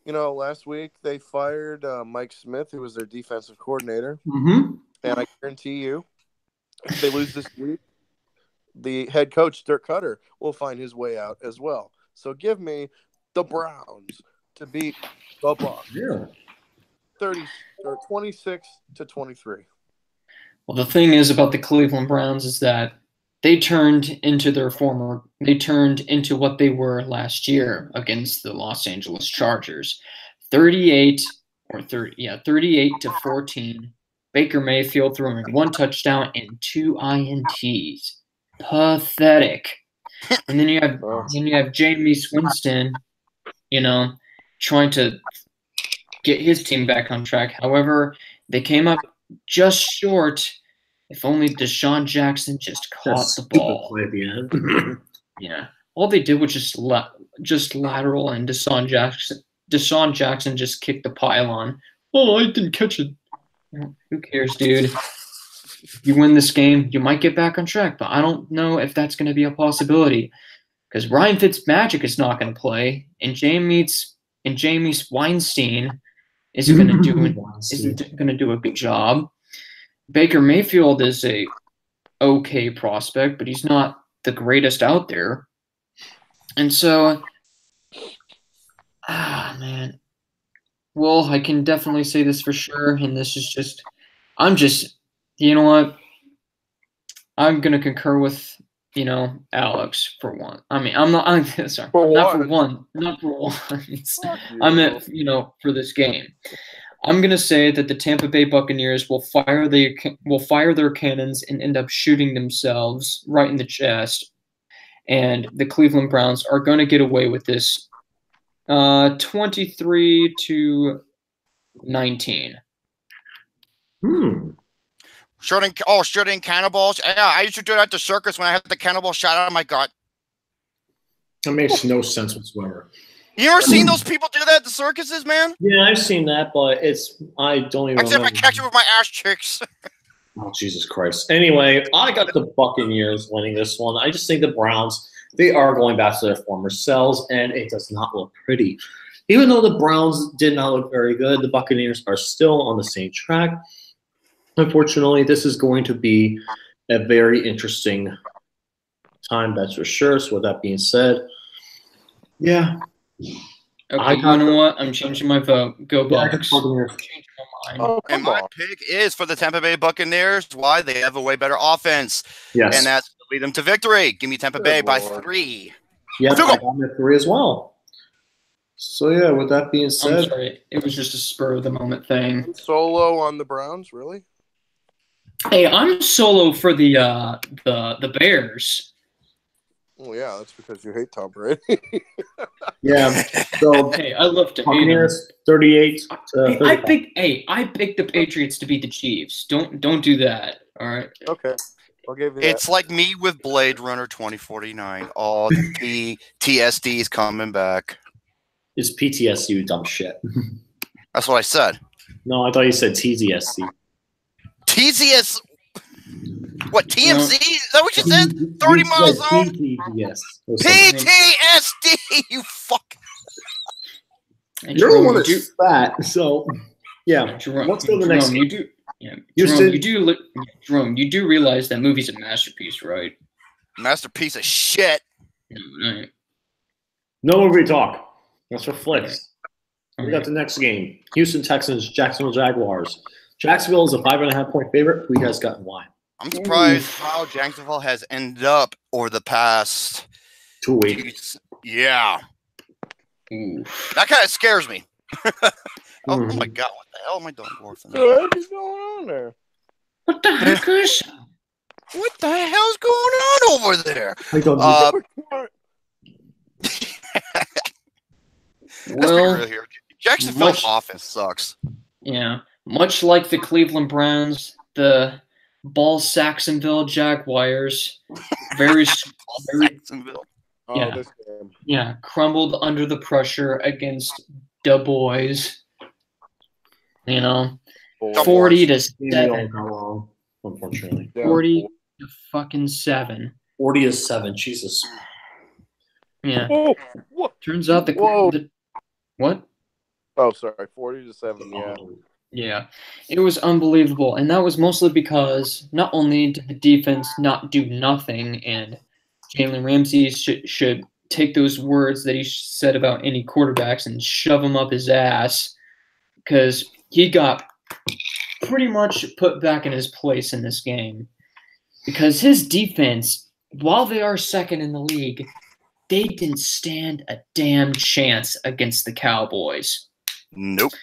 last week they fired Mike Smith, who was their defensive coordinator. Mm-hmm. And I guarantee you, if they lose this week, the head coach, Dirk Cutter, will find his way out as well. So give me the Browns to beat the Bucs. Yeah. 26-23. well, the thing is about the Cleveland Browns is that they turned into what they were last year against the Los Angeles Chargers. 38-14. Baker Mayfield throwing 1 touchdown and 2 INTs. Pathetic. And then you have Jameis Winston, trying to get his team back on track. However, they came up just short. If only Deshaun Jackson just caught the ball. Play at the end. Yeah, all they did was just lateral, and Deshaun Jackson just kicked the pylon. Oh, I didn't catch it. Who cares, dude? If you win this game, you might get back on track, but I don't know if that's going to be a possibility because Ryan Fitzmagic is not going to play, and Jameis Weinstein isn't going to do a good job. Baker Mayfield is a okay prospect, but he's not the greatest out there. And so, man. Well, I can definitely say this for sure, and this is just, you know what? I'm going to concur with, Alex for one. I mean, sorry, not for one. I meant, for this game. I'm going to say that the Tampa Bay Buccaneers will fire their cannons and end up shooting themselves right in the chest, and the Cleveland Browns are going to get away with this 23-19. Shooting cannonballs. Yeah, I used to do that at the circus when I had the cannonball shot out of my gut. That makes no sense whatsoever. You ever seen those people do that at the circuses, man? Yeah, I've seen that, but I don't even. Except I catch it with my ass cheeks. Oh, Jesus Christ. Anyway, I got the Buccaneers winning this one. I just think the Browns, they are going back to their former selves, and it does not look pretty. Even though the Browns did not look very good, the Buccaneers are still on the same track. Unfortunately, this is going to be a very interesting time, that's for sure. So with that being said, yeah. Okay, you know what? I'm changing my vote. Go Bucs. And my pick is for the Tampa Bay Buccaneers. Why? They have a way better offense. Yes. And that's to lead them to victory. Give me Tampa Bay by 3. Yeah, I got them at 3 as well. So, yeah, with that being said. I'm sorry. It was just a spur-of-the-moment thing. Solo on the Browns, really? Hey, I'm solo for the Bears. Oh, yeah, that's because you hate Tom Brady. Yeah. So, hey, I love to hate him. 38 to 35. I picked the Patriots to beat the Chiefs. Don't do that. All right. Okay. I'll give you that. It's like me with Blade Runner 2049. All the TSD is coming back. It's PTSD, you dumb shit. That's what I said. No, I thought you said TZSC. TZS. What, TMZ? Is that what you said? 30 mile zone? PTSD, you fuck. You're the one that's fat, so yeah. Jerome, let's go to the next Jerome, Jerome, you do realize that movie's a masterpiece, right? Masterpiece of shit. Right. No movie talk. That's for flicks. We got the next game. Houston Texans, Jacksonville Jaguars. Jacksonville is a 5.5-point favorite. Who you guys got and why? I'm surprised how Jacksonville has ended up over the past 2 weeks. Yeah. That kind of scares me. Oh my God, what the hell am I doing? What is going on there? What the heck is What the hell's going on over there? I don't Let's be real here. Jacksonville's offense sucks. Yeah. Much like the Cleveland Browns, the Ball Saxonville Jaguars, very Jacksonville. Yeah, crumbled under the pressure against the boys. 40-7. Unfortunately, 40-7. 40-7. Jesus. Yeah. Whoa. Turns out the what? Oh, sorry, 40-7. Yeah. Yeah, it was unbelievable, and that was mostly because not only did the defense not do nothing, and Jalen Ramsey should take those words that he said about any quarterbacks and shove them up his ass, because he got pretty much put back in his place in this game. Because his defense, while they are second in the league, they didn't stand a damn chance against the Cowboys. Nope.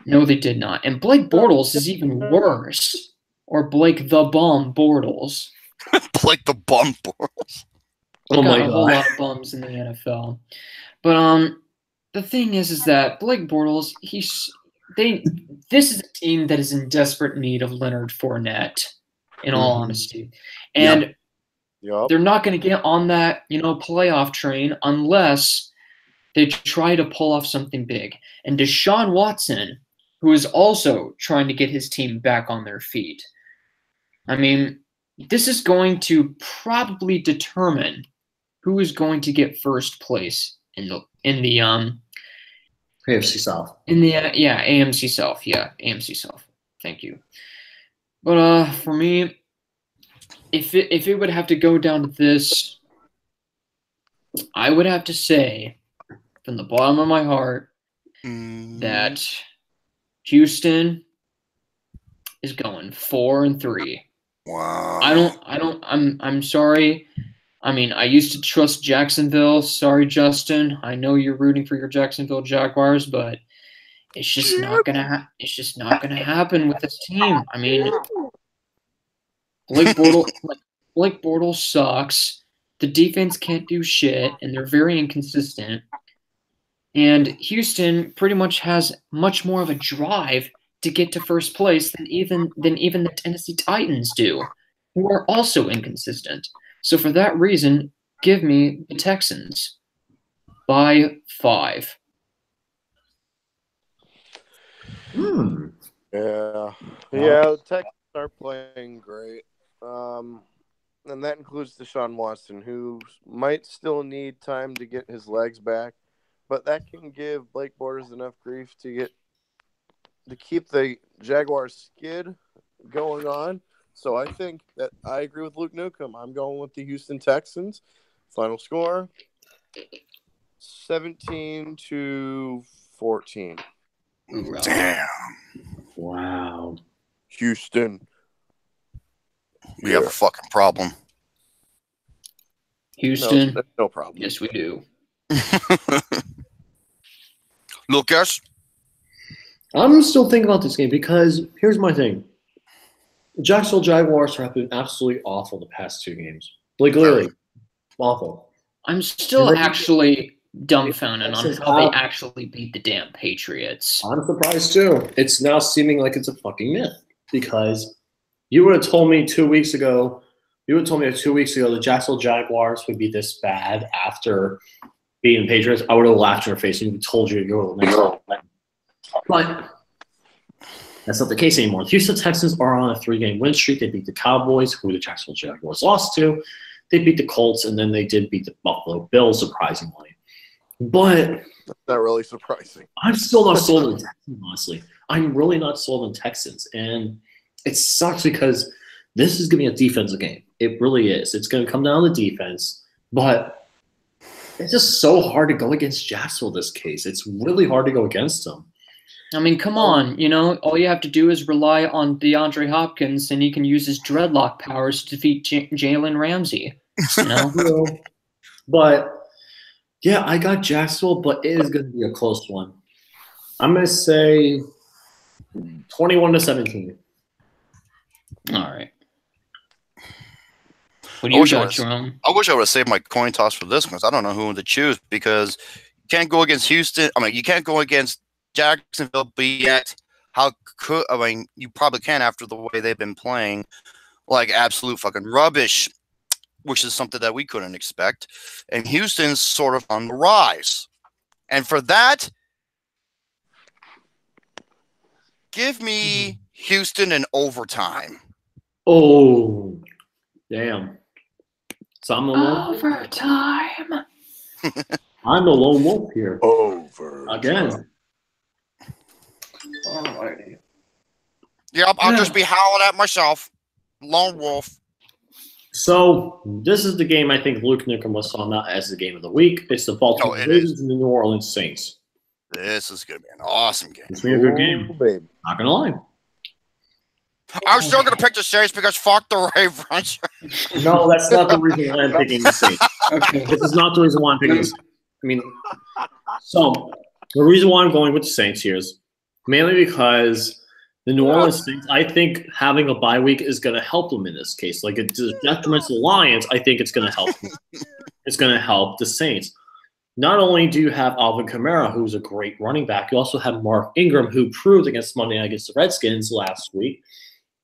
No, they did not. And Blake Bortles is even worse. Or Blake the Bum Bortles. Blake the Bum Bortles. We Oh got my a whole God. lot of bums in the NFL. But the thing is that Blake Bortles, this is a team that is in desperate need of Leonard Fournette, in all Mhm. honesty. And Yup. they're not going to get on that, playoff train unless they try to pull off something big. And Deshaun Watson, who is also trying to get his team back on their feet. I mean, this is going to probably determine who is going to get first place in the AFC South. AMC South. Yeah, AMC South. Thank you. But for me, if it would have to go down to this, I would have to say, from the bottom of my heart, that Houston is going 4-3. Wow. I'm sorry. I mean, I used to trust Jacksonville. Sorry, Justin. I know you're rooting for your Jacksonville Jaguars, but it's just not gonna happen with this team. I mean, Blake Bortles sucks. The defense can't do shit, and they're very inconsistent. And Houston pretty much has much more of a drive to get to first place than even the Tennessee Titans do, who are also inconsistent. So for that reason, give me the Texans by 5. Hmm. Yeah. The Texans are playing great. And that includes Deshaun Watson, who might still need time to get his legs back, but that can give Blake Bortles enough grief to keep the Jaguars skid going on. So I think that I agree with Luke Newcomb. I'm going with the Houston Texans. Final score 17-14. Damn. Wow. Houston. We have a fucking problem. Houston. No problem. Yes, we do. Lucas? I'm still thinking about this game because here's my thing. The Jacksonville Jaguars have been absolutely awful the past 2 games. Like, literally, awful. I'm still And then- actually dumbfounded on Texans how they have- actually beat the damn Patriots. I'm surprised too. It's now seeming like it's a fucking myth because you would have told me 2 weeks ago. You would have told me 2 weeks ago the Jacksonville Jaguars would be this bad after beating the Patriots. I would have laughed in your face and would have told you you're the next one. But that's not the case anymore. The Houston Texans are on a 3-game win streak. They beat the Cowboys, who the Jacksonville Jaguars lost to. They beat the Colts, and then they did beat the Buffalo Bills, surprisingly. But That's not really surprising. I'm still not sold on the Texans, honestly. I'm really not sold on Texans. And it sucks because this is going to be a defensive game. It really is. It's going to come down to defense. But it's just so hard to go against Jacksonville in this case. It's really hard to go against them. I mean, come on. All you have to do is rely on DeAndre Hopkins, and he can use his dreadlock powers to defeat Jalen Ramsey. But, yeah, I got Jacksonville, but it is going to be a close one. I'm going to say 21-17. All right. What do you got, Jerome? I wish I would have saved my coin toss for this one because I don't know who to choose because you can't go against Houston. I mean, you can't go against Jacksonville, but yet you probably can after the way they've been playing, like absolute fucking rubbish, which is something that we couldn't expect. And Houston's sort of on the rise. And for that, give me Houston in overtime. Oh, damn. So I'm the lone Overtime. I'm the lone wolf here. Over. Again. Alrighty. Yep, I'll just be howling at myself. Lone wolf. So this is the game I think Luke Newcomb was talking about as the game of the week. It's the Baltimore Ravens and the New Orleans Saints. This is going to be an awesome game. It's going to be a good game. Baby. Not going to lie. I'm still going to pick the Saints because fuck the Ravens. No, that's not the reason why I'm picking the Saints. Okay. This is not the reason why I'm picking the Saints. I mean, so the reason why I'm going with the Saints here is mainly because the New Orleans Saints, I think having a bye week is going to help them in this case. Like, it's a detriment to the Lions. I think it's going to help them. is going to help the Saints. Not only do you have Alvin Kamara, who's a great running back, you also have Mark Ingram, who proved against Monday Night against the Redskins last week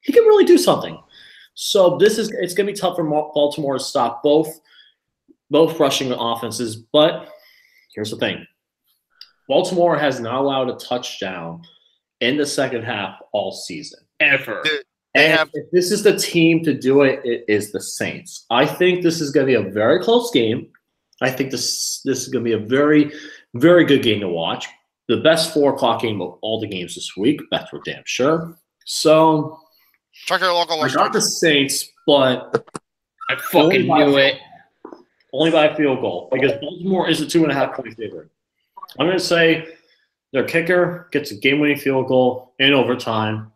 he can really do something. So it's going to be tough for Baltimore to stop both rushing offenses. But here's the thing: Baltimore has not allowed a touchdown in the second half all season Ever. If this is the team to do it, it is the Saints. I think this is going to be a very close game. I think this is going to be a very, very good game to watch. The best 4 o'clock game of all the games this week. That's for damn sure. So Check your local I got the Saints, but I fucking knew it. only by a field goal because Baltimore is a 2.5 point favorite. I'm going to say their kicker gets a game-winning field goal in overtime,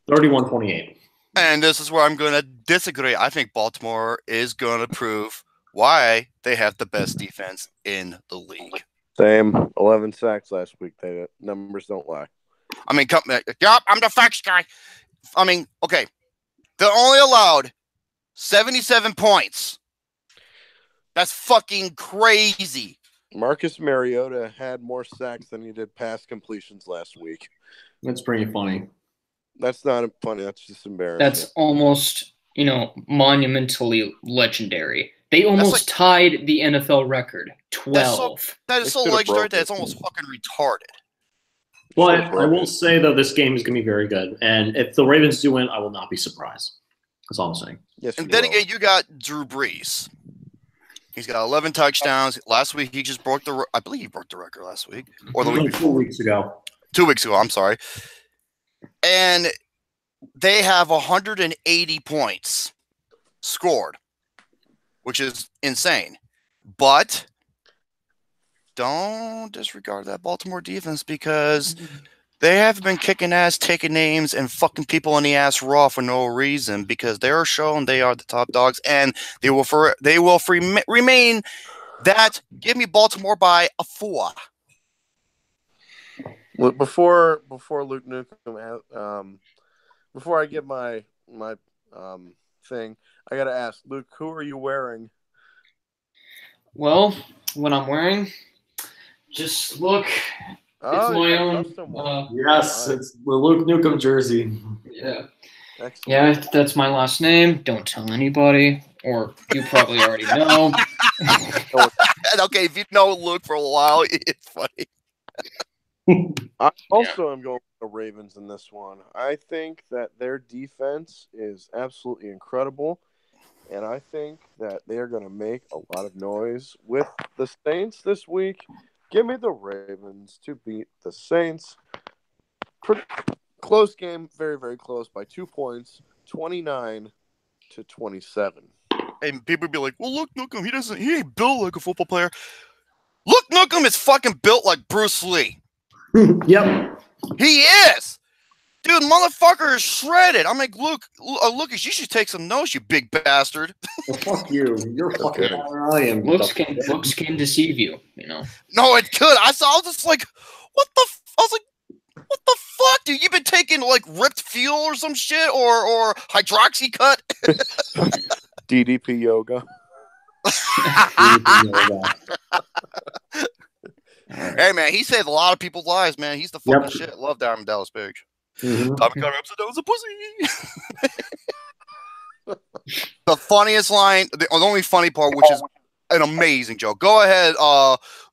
31-28. And this is where I'm going to disagree. I think Baltimore is going to prove why they have the best defense in the league. Same. 11 sacks last week. The numbers don't lie. I mean, yup, I'm the facts guy. I mean, okay. They only allowed 77 points. That's fucking crazy. Marcus Mariota had more sacks than he did pass completions last week. That's pretty funny. That's not funny. That's just embarrassing. That's almost, monumentally legendary. They almost tied the NFL record, 12. That is so legendary that it's almost fucking retarded. But I will say, though, this game is going to be very good. And if the Ravens do win, I will not be surprised. That's all I'm saying. Yes, and then again, you got Drew Brees. He's got 11 touchdowns. Last week, he just broke I believe he broke the record last week. Or the week before. 2 weeks ago. 2 weeks ago, I'm sorry. And they have 180 points scored, which is insane. But don't disregard that Baltimore defense because they have been kicking ass, taking names, and fucking people in the ass raw for no reason because they're showing they are the top dogs, and they will remain that. Give me Baltimore by a 4. Well, before Luke Nukem, before I give my thing, I gotta ask Luke, who are you wearing? Well, what I'm wearing, just look. It's my own. Yes, it's the Luke Nukem jersey. Yeah. Excellent. Yeah, that's my last name. Don't tell anybody, or you probably already know. Okay, if you know Luke for a while, it's funny. I also am going with the Ravens in this one. I think that their defense is absolutely incredible, and I think that they are going to make a lot of noise with the Saints this week. Give me the Ravens to beat the Saints. Close game, very, very close by 2 points, 29-27. And people be like, well, Luke Nukem, he ain't built like a football player. Luke Nukem is fucking built like Bruce Lee. Yep. He is. Dude, motherfucker is shredded. I'm like, Lucas, you should take some notes, you big bastard. Well, fuck you. You're fucking I am. Looks can deceive you, No, it could. I was just like, what the? I was like, what the fuck, dude? You been taking like ripped fuel or some shit, or hydroxy cut? DDP yoga. Hey man, he saved a lot of people's lives, man. He's the fucking shit. Love Diamond Dallas Page. Tommy Carter episode, that was a pussy. The funniest line, the only funny part, which is an amazing joke. Go ahead,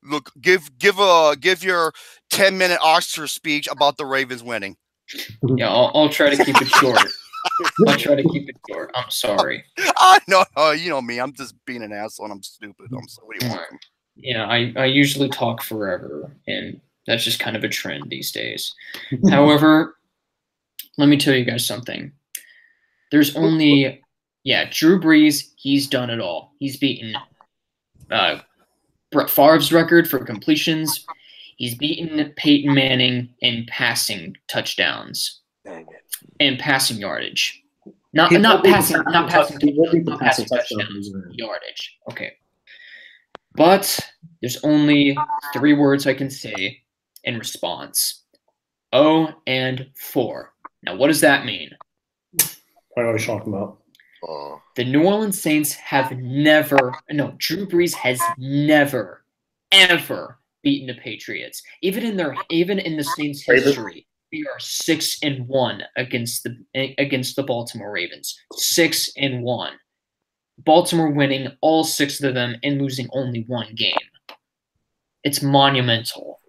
look, give your 10-minute Oscar speech about the Ravens winning. Yeah, I'll try to keep it short. I'm sorry. No, you know me. I'm just being an asshole and I'm stupid. What do you want? Yeah, I usually talk forever, and that's just kind of a trend these days. However, let me tell you guys something. There's only, Drew Brees, he's done it all. He's beaten Brett Favre's record for completions. He's beaten Peyton Manning in passing touchdowns and passing yardage. Not passing touchdowns, yardage. Okay. But there's only 3 words I can say in response. 0-4. Now, what does that mean? What are we talking about? The New Orleans Saints have Drew Brees has never, ever beaten the Patriots. Even in the Saints' history, they are 6-1 against the Baltimore Ravens. 6-1. Baltimore winning all 6 of them and losing only 1 game. It's monumental.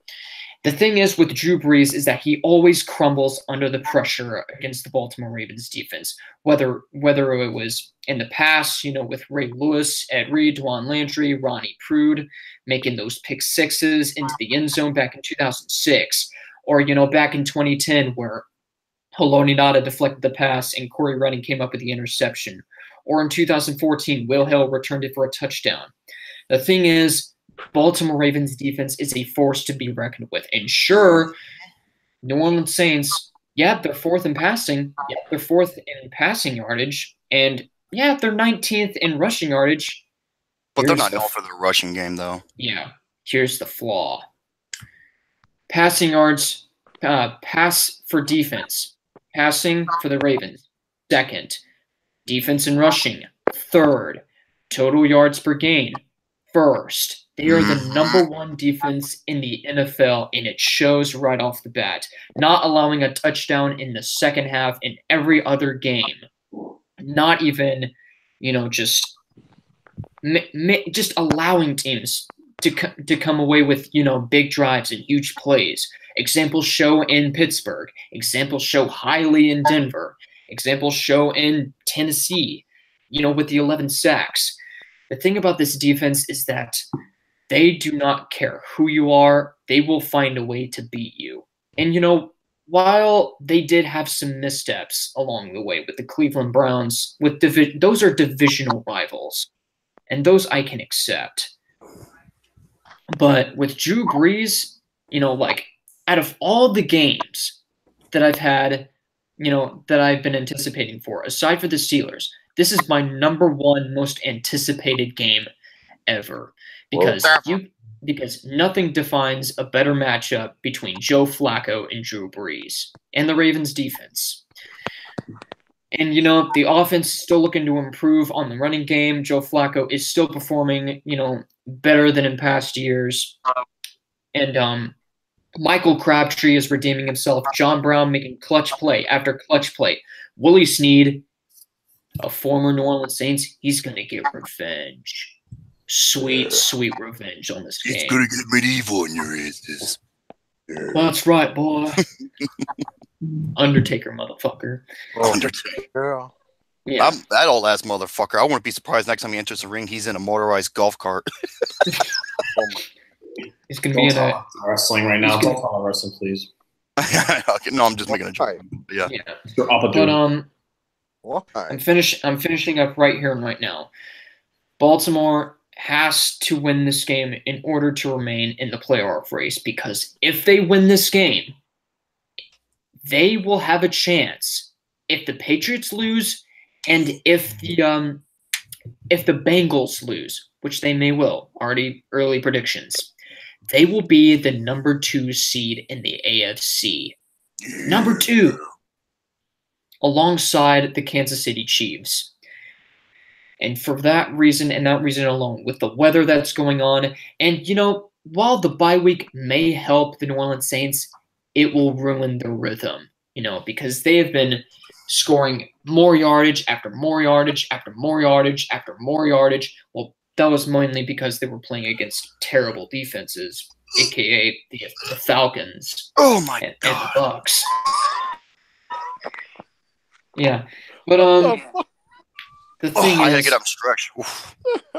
The thing is with Drew Brees is that he always crumbles under the pressure against the Baltimore Ravens defense. Whether it was in the past, with Ray Lewis, Ed Reed, Dwan Landry, Ronnie Prude making those pick sixes into the end zone back in 2006, or back in 2010 where Haloti Ngata deflected the pass and Corey Redding came up with the interception, or in 2014 Will Hill returned it for a touchdown. The thing is, Baltimore Ravens defense is a force to be reckoned with. And sure, New Orleans Saints, they're 4th in passing. Yeah, they're 4th in passing yardage. And they're 19th in rushing yardage. But they're not known for their rushing game, though. Yeah, here's the flaw. Passing yards, pass for defense. Passing for the Ravens, 2nd. Defense and rushing, 3rd. Total yards per game, 1st. They are the number 1 defense in the NFL, and it shows right off the bat. Not allowing a touchdown in the second half in every other game. Not even, just allowing teams to come away with, big drives and huge plays. Examples show in Pittsburgh. Examples show highly in Denver. Examples show in Tennessee, with the 11 sacks. The thing about this defense is that they do not care who you are. They will find a way to beat you. And, while they did have some missteps along the way with the Cleveland Browns, those are divisional rivals. And those I can accept. But with Drew Brees, out of all the games that I've had, that I've been anticipating for, aside for the Steelers, this is my number 1 most anticipated game ever. Because nothing defines a better matchup between Joe Flacco and Drew Brees and the Ravens defense. And, the offense is still looking to improve on the running game. Joe Flacco is still performing, better than in past years. And Michael Crabtree is redeeming himself. John Brown making clutch play after clutch play. Willie Snead, a former New Orleans Saints, he's going to get revenge. Sweet revenge on this game. He's going to get medieval in your asses. That's right, boy. Undertaker, motherfucker. Undertaker. Yeah. I'm that old ass motherfucker. I wouldn't be surprised next time he enters the ring, he's in a motorized golf cart. He's going to be in a wrestling right now. Don't call it wrestling, please. Okay, no, I'm just making a joke. Yeah. But Why? I'm finishing up right here and right now. Baltimore has to win this game in order to remain in the playoff race, because if they win this game, they will have a chance. If the Patriots lose and if the Bengals lose, which they may will, already early predictions, they will be the number 2 seed in the AFC. Number 2, alongside the Kansas City Chiefs. And for that reason and that reason alone, with the weather that's going on, and, while the bye week may help the New Orleans Saints, it will ruin their rhythm, because they have been scoring more yardage after more yardage after more yardage after more yardage. Well, that was mainly because they were playing against terrible defenses, a.k.a. the Falcons. Oh, my God. And the Bucks. Yeah. But, the thing I gotta is, get up and stretch. Oof.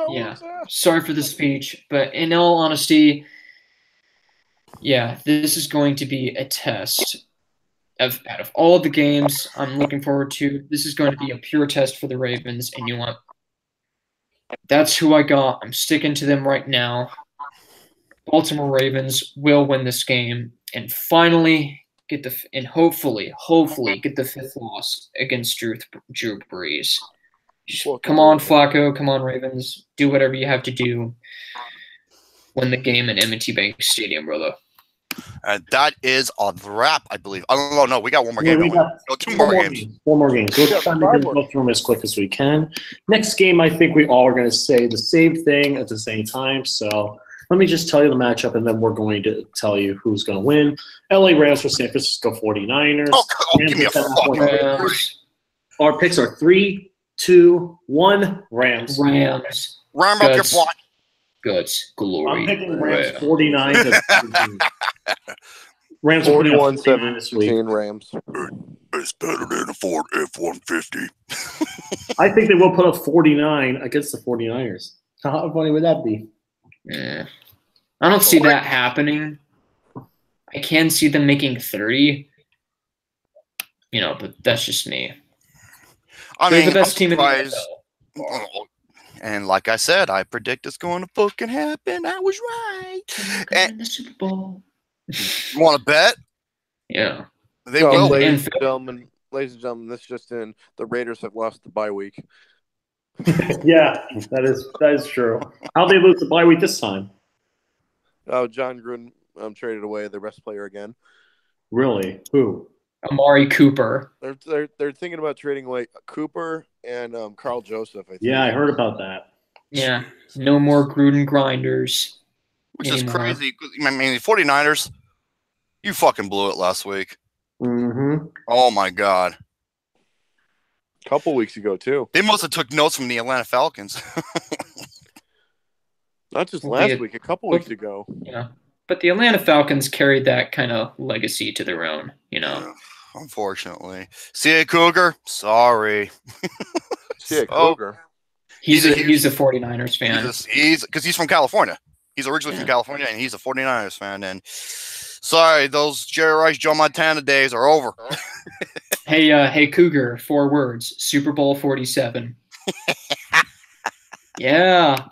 Yeah, sorry for the speech, but in all honesty, this is going to be a test out of all the games I'm looking forward to. This is going to be a pure test for the Ravens, and that's who I got. I'm sticking to them right now. Baltimore Ravens will win this game and finally hopefully get the 5th loss against Drew Brees. Come on, Flacco. Come on, Ravens. Do whatever you have to do. Win the game in M&T Bank Stadium, brother. And that is a wrap, I believe. Oh, no, we got one more Yeah, game. we don't we? got No, two more games. Four more games. We'll Yeah, try to five more. go through them as quick as we can. Next game, I think we all are going to say the same thing at the same time. So let me just tell you the matchup, and then we're going to tell you who's going to win. LA Rams for San Francisco 49ers. Oh, give me a fucking Rams. Our picks are 3, 2, 1. Rams. Rams. Ram up your Guts. plot. Guts. Glory. I'm picking Rams Rams. 49 to 17. Rams are putting up 49 this week. 41-17 Rams. It's better than a Ford F-150. I think they will put up 49 against the 49ers. How funny would that be? Yeah. I don't see that happening. I can see them making 30. But that's just me. I They're mean, the best team in the surprised. NFL. And like I said, I predict it's going to fucking happen. I was right. And the Super Bowl. You want to bet? Yeah. They No, will. ladies And- and gentlemen, this just in: the Raiders have lost the bye week. Yeah, that is true. How'd they lose the bye week this time? Oh, John Gruden traded away their best player again. Really? Who? Amari Cooper. They're thinking about trading away Cooper and Carl Joseph. I think. Yeah, I heard about that. Yeah. No more Gruden grinders. Which is anymore. crazy. I mean, the 49ers, you fucking blew it last week. Mm-hmm. Oh, my God. A couple weeks ago too. They must have took notes from the Atlanta Falcons. Not just Well, last they- week, a couple weeks ago. Yeah. But the Atlanta Falcons carried that kind of legacy to their own, Unfortunately. CA Cougar, sorry. Yeah, Oh. Cougar. He's He's a a, he's a 49ers fan. He's because he's from California. He's originally from California, and he's a 49ers fan. And sorry, those Jerry Rice, Joe Montana days are over. Hey, Cougar, 4 words. Super Bowl 47. Yeah.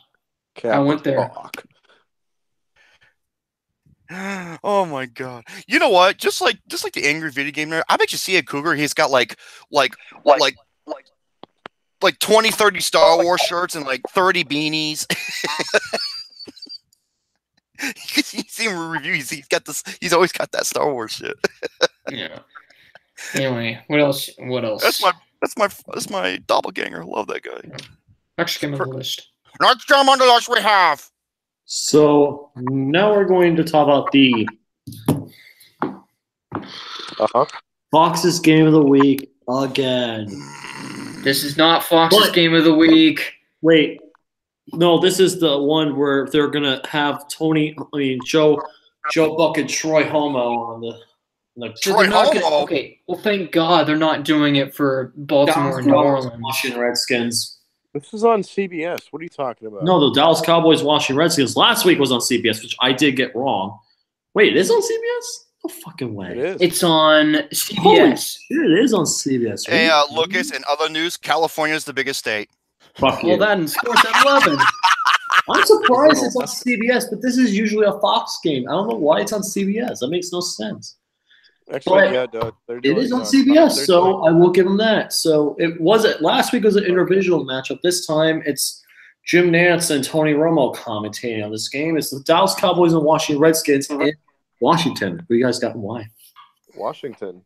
I went there. Talk. Oh my God! You know what? Just like the angry video game nerd, I bet you see a Cougar. He's got like 20, 30 Star Wars shirts and like 30 beanies. You see him review. He's got this. He's always got that Star Wars shit. Yeah. Anyway, what else? That's my doppelganger. Love that guy. Next game on the list. Next time on the list we have. So now we're going to talk about the Fox's game of the week again. This is not Fox's What? game of the week. Wait, no, this is the one where they're gonna have Joe Buck and Troy Homo on the. So Troy they're not Homo? okay, well, thank God they're not doing it for Baltimore and New Orleans. Washington Redskins. This is on CBS. What are you talking about? No, the Dallas Cowboys Washington Redskins. Last week was on CBS, which I did get wrong. Wait, it is on CBS? No fucking way. It is. It's on Holy CBS. shit, it is on CBS. Hey, Lucas. In other news, California is the biggest state. Fuck you. Well, that and Sports at 11. I'm surprised it's on CBS, but this is usually a Fox game. I don't know why it's on CBS. That makes no sense. Actually, But yeah, Doug. It is on CBS, so I will give them that. So it was last week was an interdivisional matchup. This time it's Jim Nantz and Tony Romo commentating on this game. It's the Dallas Cowboys and Washington Redskins in Washington. Who you guys got and why? Washington.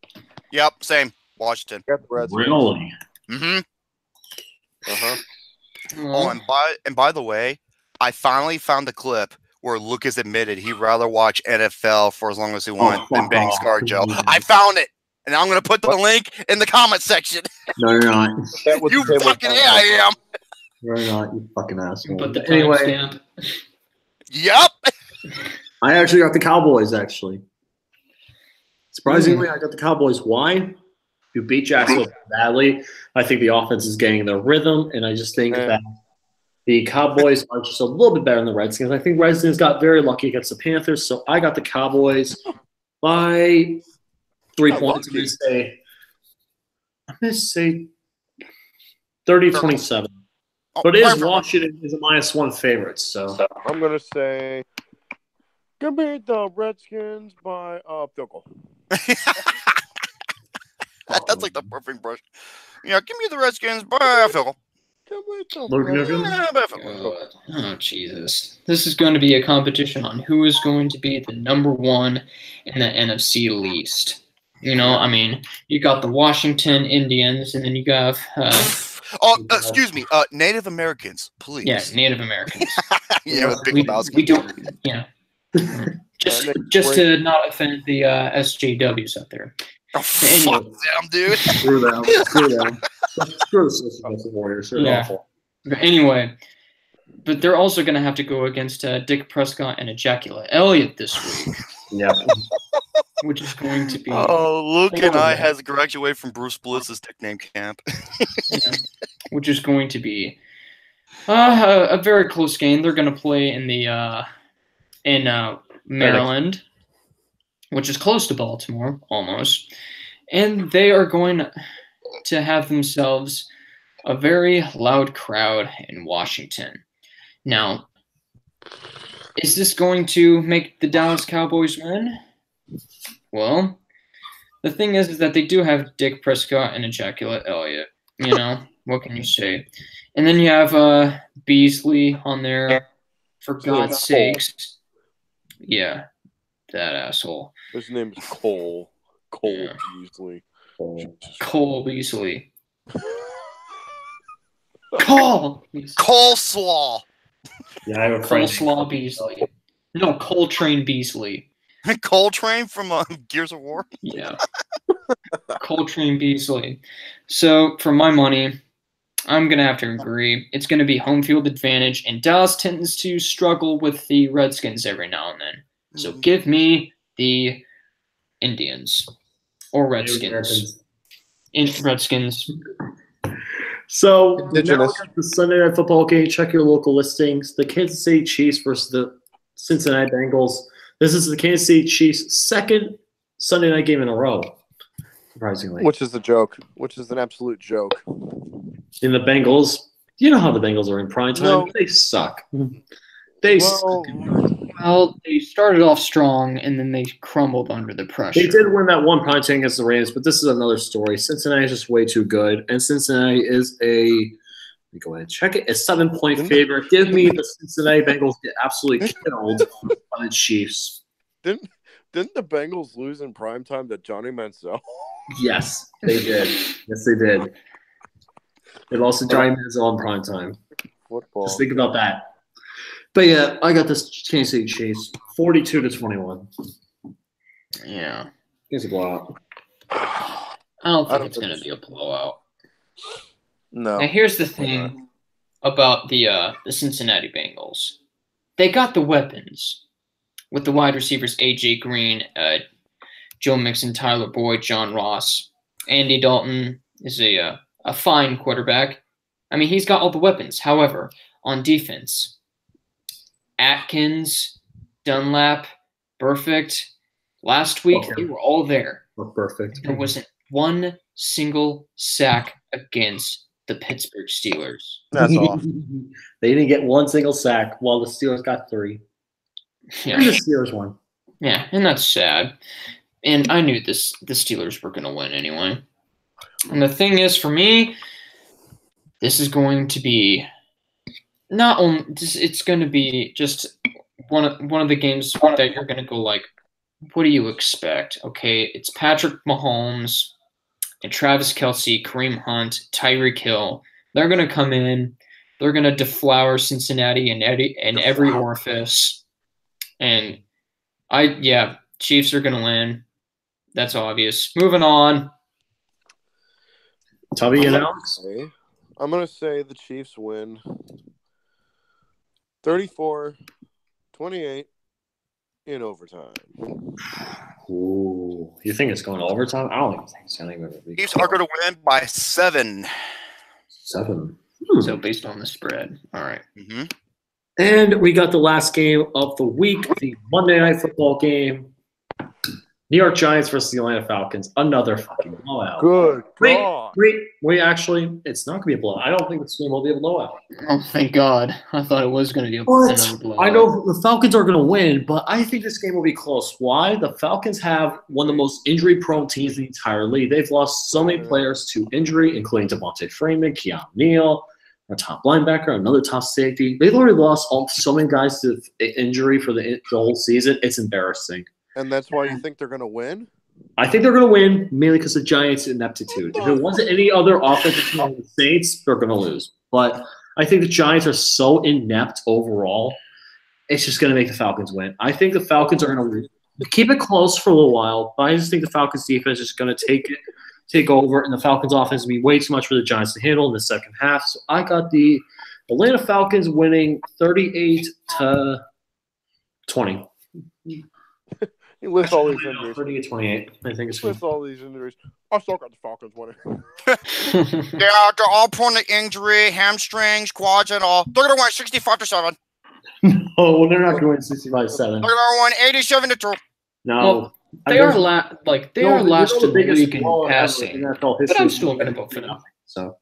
Yep, same. Washington. Got the Redskins. Really? Mm-hmm. Uh-huh. Oh, and by the way, I finally found the clip where Lucas admitted he'd rather watch NFL for as long as he wanted than fuck betting off. ScarJo. I found it, and I'm going to put the link in the comment section. No, you're not. That was You the table fucking time. yeah, I am. You're not. You fucking asshole. But the Anyway, timestamp. Yep. I actually got the Cowboys. Actually, surprisingly, I got the Cowboys. Why? You beat Jacksonville badly. I think the offense is getting their rhythm, and I just think that the Cowboys are just a little bit better than the Redskins. I think Redskins got very lucky against the Panthers, so I got the Cowboys by 3 points. I'm going to say 30-27. But it is Washington is a -1 favorite, so I'm going to say, give me the Redskins by field goal. That's like the perfect brush. Yeah, give me the Redskins by a field goal. Oh, Jesus. This is going to be a competition on who is going to be the number one in the NFC least. You know, I mean, you got the Washington Indians, and then you got excuse me, Native Americans, please. yeah, Native Americans. Yeah, Big we Lebowski. don't, yeah. just to not offend the SJWs out there. Oh, fuck them, dude. Screw them. Screw them. Screw the Social Warriors. They're awful. But anyway, but they're also going to have to go against Dick Prescott and Ejaculate Elliott this week. Yep. Which is going to be... Oh, Luke and I has graduated from Bruce Bliss's nickname camp. Yeah, which is going to be a very close game. They're going to play in the Maryland, which is close to Baltimore, almost. And they are going to have themselves a very loud crowd in Washington. Now, is this going to make the Dallas Cowboys win? Well, the thing is that they do have Dick Prescott and Ejaculate Elliott. You know, what can you say? And then you have Beasley on there, for God's sakes. Yeah, that asshole. His name is Cole. Cole Yeah. Beasley. Cole Beasley. Cole! Coleslaw. Yeah, I have a friend. Coleslaw Beasley. No, Coltrane Beasley. Coltrane from Gears of War. Yeah. Coltrane Beasley. So, for my money, I'm going to have to agree. It's going to be home field advantage, and Dallas tends to struggle with the Redskins every now and then. So, give me the Indians. Or Redskins. Redskins. So, now Indigenous. we got the Sunday Night Football game. Check your local listings. The Kansas City Chiefs versus the Cincinnati Bengals. This is the Kansas City Chiefs' second Sunday night game in a row, surprisingly. Which is a joke. Which is an absolute joke. In the Bengals, you know how the Bengals are in prime time. No. They suck. They Well, suck. Well, they started off strong, and then they crumbled under the pressure. They did win that one prime time against the Rams, but this is another story. Cincinnati is just way too good, and Cincinnati is let me go ahead and check it. A 7-point favorite. Give me the Cincinnati Bengals get absolutely killed by the Chiefs. didn't the Bengals lose in primetime to Johnny Manziel? Yes, they did. Yes, they did. They lost to Johnny Manziel in prime time. Football. Just think about that. But yeah, I got this Kansas City Chiefs 42-21. Yeah. It's a blowout. I don't think don't it's think going to be a blowout. No. Now, here's the thing about the Cincinnati Bengals. They got the weapons with the wide receivers A.J. Green, Joe Mixon, Tyler Boyd, John Ross. Andy Dalton is a fine quarterback. I mean, he's got all the weapons. However, on defense, Atkins, Dunlap, Perfect. Last week, they were all there. Look perfect. There wasn't one single sack against the Pittsburgh Steelers. That's off. They didn't get one single sack, while the Steelers got 3. And the Yeah, Steelers won. yeah, and that's sad. And I knew the Steelers were going to win anyway. And the thing is, for me, this is going to be not only it's going to be just one of the games that you're going to go like, what do you expect? Okay, it's Patrick Mahomes and Travis Kelce, Kareem Hunt, Tyreek Hill. They're going to come in. They're going to deflower Cincinnati in every orifice. And Chiefs are going to win. That's obvious. Moving on. Tubby and Alex. I'm going to say the Chiefs win 34-28 in overtime. Ooh, you think it's going to overtime? I don't even think it's going to be. Chiefs are going to win by 7. 7. So based on the spread. All right. Mm-hmm. And we got the last game of the week, the Monday Night Football game. New York Giants versus the Atlanta Falcons. Another fucking blowout. Good God. Wait, actually, it's not going to be a blowout. I don't think this game will be a blowout. Oh, thank God. I thought it was going to be another blowout. I know the Falcons are going to win, but I think this game will be close. Why? The Falcons have one of the most injury-prone teams in the entire league. They've lost so many players to injury, including Devontae Freeman, Keanu Neal, a top linebacker, another top safety. They've already lost so many guys to injury for the whole season. It's embarrassing. And that's why you think they're going to win? I think they're going to win mainly because of Giants' ineptitude. If it wasn't any other offensive team than the Saints, they're going to lose. But I think the Giants are so inept overall, it's just going to make the Falcons win. I think the Falcons are going to keep it close for a little while, but I just think the Falcons' defense is going to take over, and the Falcons' offense will be way too much for the Giants to handle in the second half. So I got the Atlanta Falcons winning 38-20. You list all these injuries. 38-28. I think it's List all these injuries. I still got the Falcons winning. Yeah, they're all prone to injury, hamstrings, quads, and all. They're going to win 65-7. Oh, they're not going to win 65-7. They're going to win 87-2. No. Well, they are last in the league in passing, but I'm still going to vote for them. So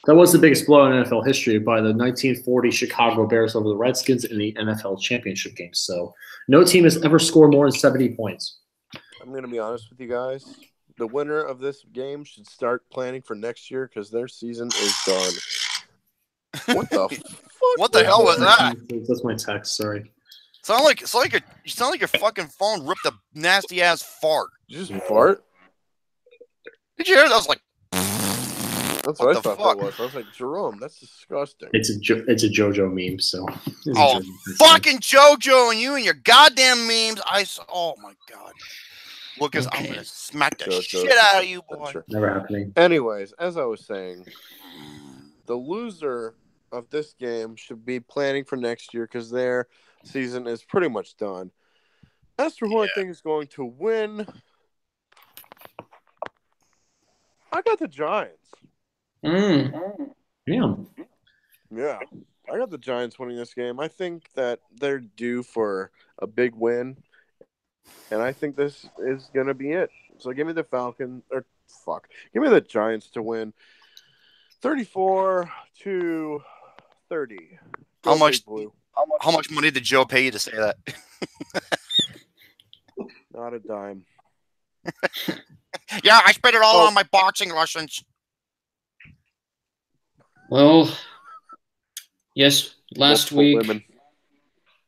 that was the biggest blow in NFL history by the 1940 Chicago Bears over the Redskins in the NFL championship game. So no team has ever scored more than 70 points. I'm going to be honest with you guys. The winner of this game should start planning for next year because their season is done. What the fuck? What the hell was that? That's my text. Sorry. Sound like your fucking phone ripped a nasty ass fart. Did you just fart? Did you hear that? I was like, That's what I thought that was. I was like, Jerome, that's disgusting. It's a JoJo meme. So oh, fucking JoJo and you and your goddamn memes. Oh my god, Lucas, I'm gonna smack the shit out of you, boy. Never happening. Anyways, as I was saying, the loser of this game should be planning for next year because their season is pretty much done. As for who I think is going to win, I got the Giants. Yeah. Yeah, I got the Giants winning this game. I think that they're due for a big win, and I think this is going to be it. So give me the give me the Giants to win 34-30. How much money did Joe pay you to say that? Not a dime. Yeah, I spent it all on my boxing lessons. Well, yes, last week,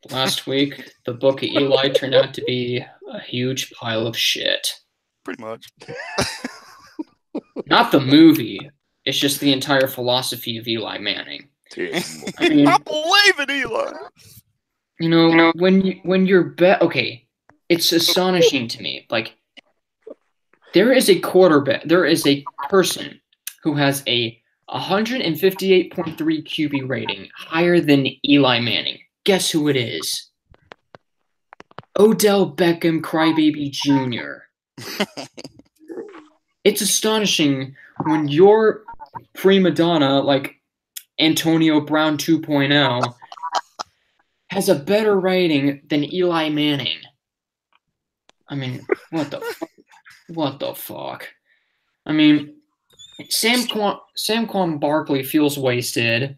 the book of Eli turned out to be a huge pile of shit. Pretty much. Not the movie. It's just the entire philosophy of Eli Manning. I mean, I believe in Eli. You know, when you're okay, it's astonishing to me. Like, there is a person who has a 158.3 QB rating, higher than Eli Manning. Guess who it is? Odell Beckham Crybaby Jr. It's astonishing when your prima donna, like Antonio Brown 2.0, has a better rating than Eli Manning. I mean, what the fuck? I mean, Saquon Barkley feels wasted.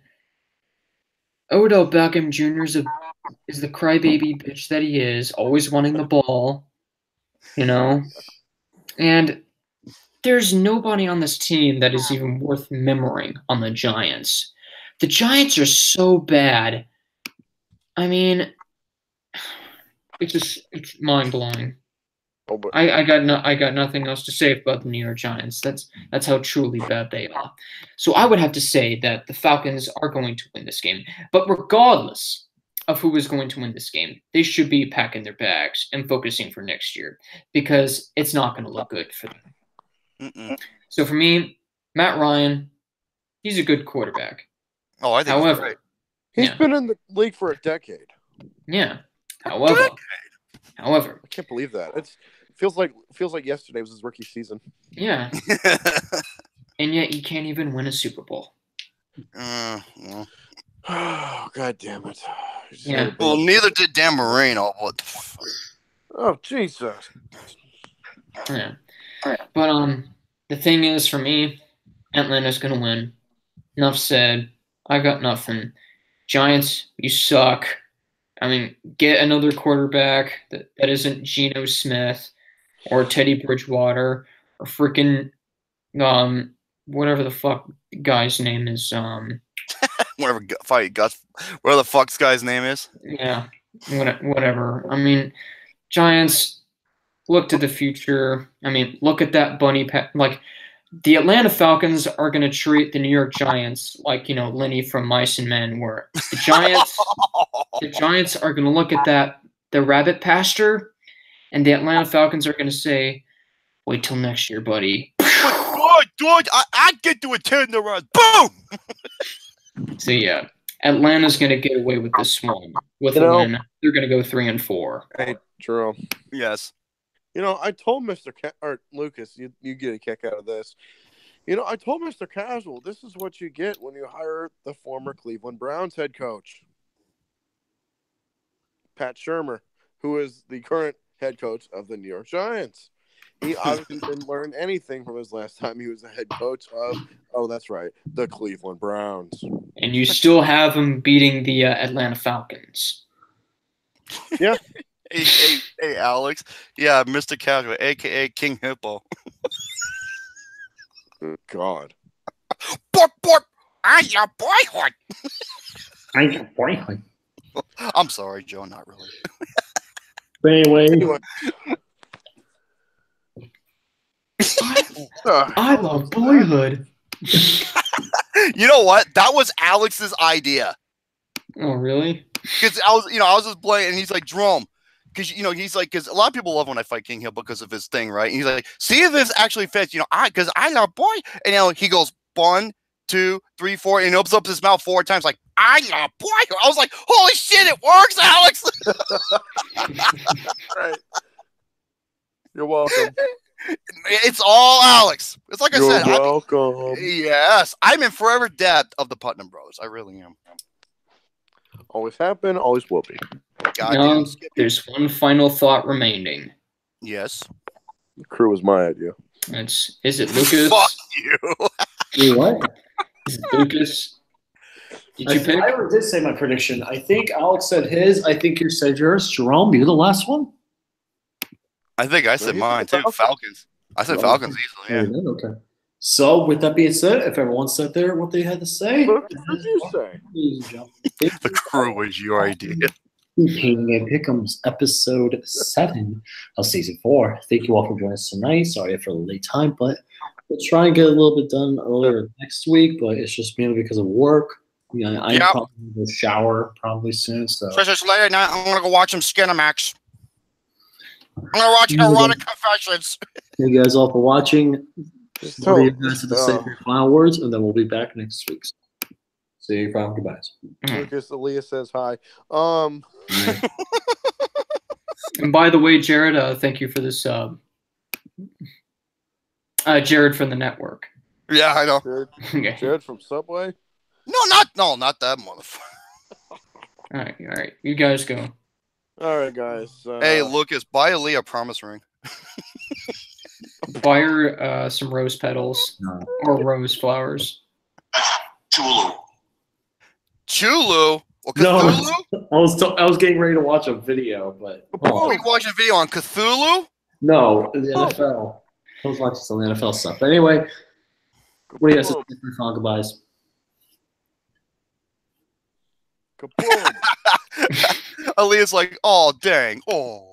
Odell Beckham Jr. is the crybaby bitch that he is, always wanting the ball, you know? And there's nobody on this team that is even worth remembering on the Giants. The Giants are so bad. I mean, it's mind-blowing. Oh, but I got nothing else to say about the New York Giants. That's how truly bad they are. So I would have to say that the Falcons are going to win this game. But regardless of who is going to win this game, they should be packing their bags and focusing for next year because it's not going to look good for them. So for me, Matt Ryan, he's a good quarterback. Oh, I think he's great. He's been in the league for a decade. Yeah. However, I can't believe that. It feels like yesterday was his rookie season. Yeah. And yet you can't even win a Super Bowl. Oh, God damn it. Yeah. Well, neither did Dan Marino. What the fuck? Oh, Jesus. Yeah. But the thing is, for me, Atlanta's going to win. Enough said. I got nothing. Giants, you suck. I mean, get another quarterback that isn't Geno Smith or Teddy Bridgewater or freaking whatever the fuck guy's name is. Whatever fight Gus, whatever the fuck's guy's name is. Yeah, whatever. I mean, Giants look to the future. I mean, look at that bunny like. The Atlanta Falcons are going to treat the New York Giants like, Lenny from Mice and Men, where the Giants are going to look at the rabbit pasture, and the Atlanta Falcons are going to say, "Wait till next year, buddy." Dude, I get to attend the run. Boom. So yeah, Atlanta's going to get away with this one. With a win, they're going to go 3-4. Hey, Jerome. Yes. I told or Lucas, you get a kick out of this. I told Mr. Casual, this is what you get when you hire the former Cleveland Browns head coach, Pat Shurmur, who is the current head coach of the New York Giants. He obviously didn't learn anything from his last time he was the head coach of, that's right, the Cleveland Browns. And you still have him beating the Atlanta Falcons. Yeah. Hey, Alex. Yeah, Mr. Casual, a.k.a. King Hippo. God. Bork, bork. I'm your boyhood. I'm your boyhood. I'm sorry, Joe, not really. But anyway. I love Boyhood. You know what? That was Alex's idea. Oh, really? Because I was just playing, and he's like, Jerome, because he's like, because a lot of people love when I fight King Hill because of his thing, right? And he's like, see if this actually fits, because I love boy, and he goes 1, 2, 3, 4, and he opens up his mouth 4 times, like I love boy. I was like, holy shit, it works, Alex. Right. You're welcome. It's all Alex. It's like You're I said. welcome. Yes, I'm in forever debt of the Putnam Bros. I really am. Always have been, always will be. No, there's one final thought remaining. Yes. The crew was my idea. Is it Lucas? Fuck you. Wait, what? Is it Lucas? Did you pick? I already did say my prediction. I think Alex said his. I think you said yours. Jerome, you're the last one? I think I said mine too. Falcons. I said Falcons easily. Yeah. Okay. So, with that being said, if everyone said there what they had to say, What did you say? The crew was your idea. Painting and Pick'ems, episode 7 of season 4. Thank you all for joining us tonight. Sorry for the late time, but we'll try and get a little bit done earlier next week. But it's just mainly because of work. I'm probably going to shower probably soon. So It's later night. I'm gonna go watch some Skinamax. I'm gonna watch Erotic Confessions. Thank you guys all for watching. So, You guys have to say your final words, and then we'll be back next week. Say your final goodbyes. Lucas Aaliyah says hi. And by the way, Jared, thank you for this. Jared from the network. Yeah, I know. Okay. Jared from Subway? No, not that motherfucker. All right. You guys go. All right, guys. Hey, Lucas, buy Aaliyah a promise ring. Buy her some rose petals or rose flowers. Chulu? Or No, Cthulhu? I was getting ready to watch a video, but Are you watching a video on Cthulhu? no, the NFL. I was watching some NFL stuff. But anyway, what do you guys say for final goodbyes? Kaboom. Aaliyah's like, oh, dang. Oh.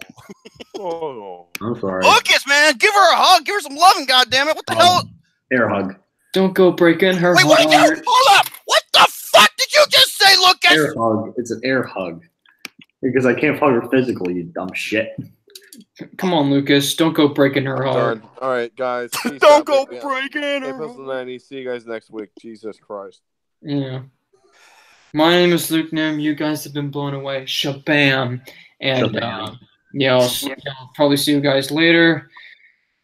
Oh. I'm sorry. Lucas, man, give her a hug. Give her some loving, goddammit. What the hell? Air hug. Don't go break in her Wait, what did you? heart. Hold up. What the fuck did you just say, Lucas? Air hug. It's an air hug. Because I can't hug her physically, you dumb shit. Come on, Lucas. Don't go breaking her heart. Done. All right, guys. Peace Don't out, go baby. breaking her. April 90. See you guys next week. Jesus Christ. Yeah. My name is Luke Nim. You guys have been blown away. Shabam. And Shabam. I'll probably see you guys later.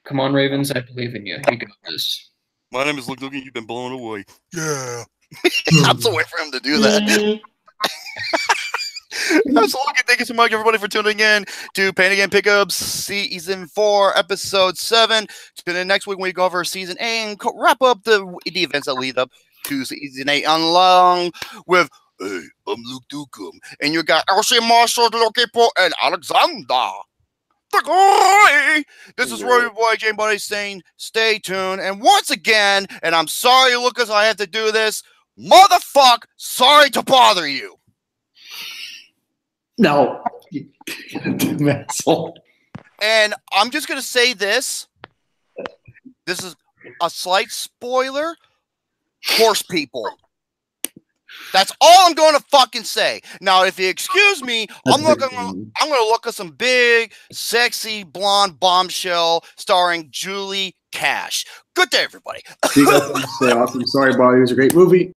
Come on, Ravens. I believe in you. You got this. My name is Luke Luke. You've been blown away. Yeah. I'm so wait for him to do that. Absolutely. Thank you so much, everybody, for tuning in to Pain Again Pickups Season 4, Episode 7. Tune in next week when we go over Season 8 and wrap up the events that lead up to Season 8 along with hey, I'm Luke Dukum, and you got Elsie Marshall, Lokipo, and Alexander. the guy. This is Roy Boy Jane Buddy saying, stay tuned. And once again, and I'm sorry, Lucas, I have to do this. Motherfuck, sorry to bother you. No. You asshole. And I'm just going to say this. This is a slight spoiler. Horse people. That's all I'm going to fucking say. Now, if you excuse me, I'm going to look at some big, sexy, blonde bombshell starring Julie Cash. Good day, everybody. See you guys. Awesome. Sorry, Bobby. It was a great movie.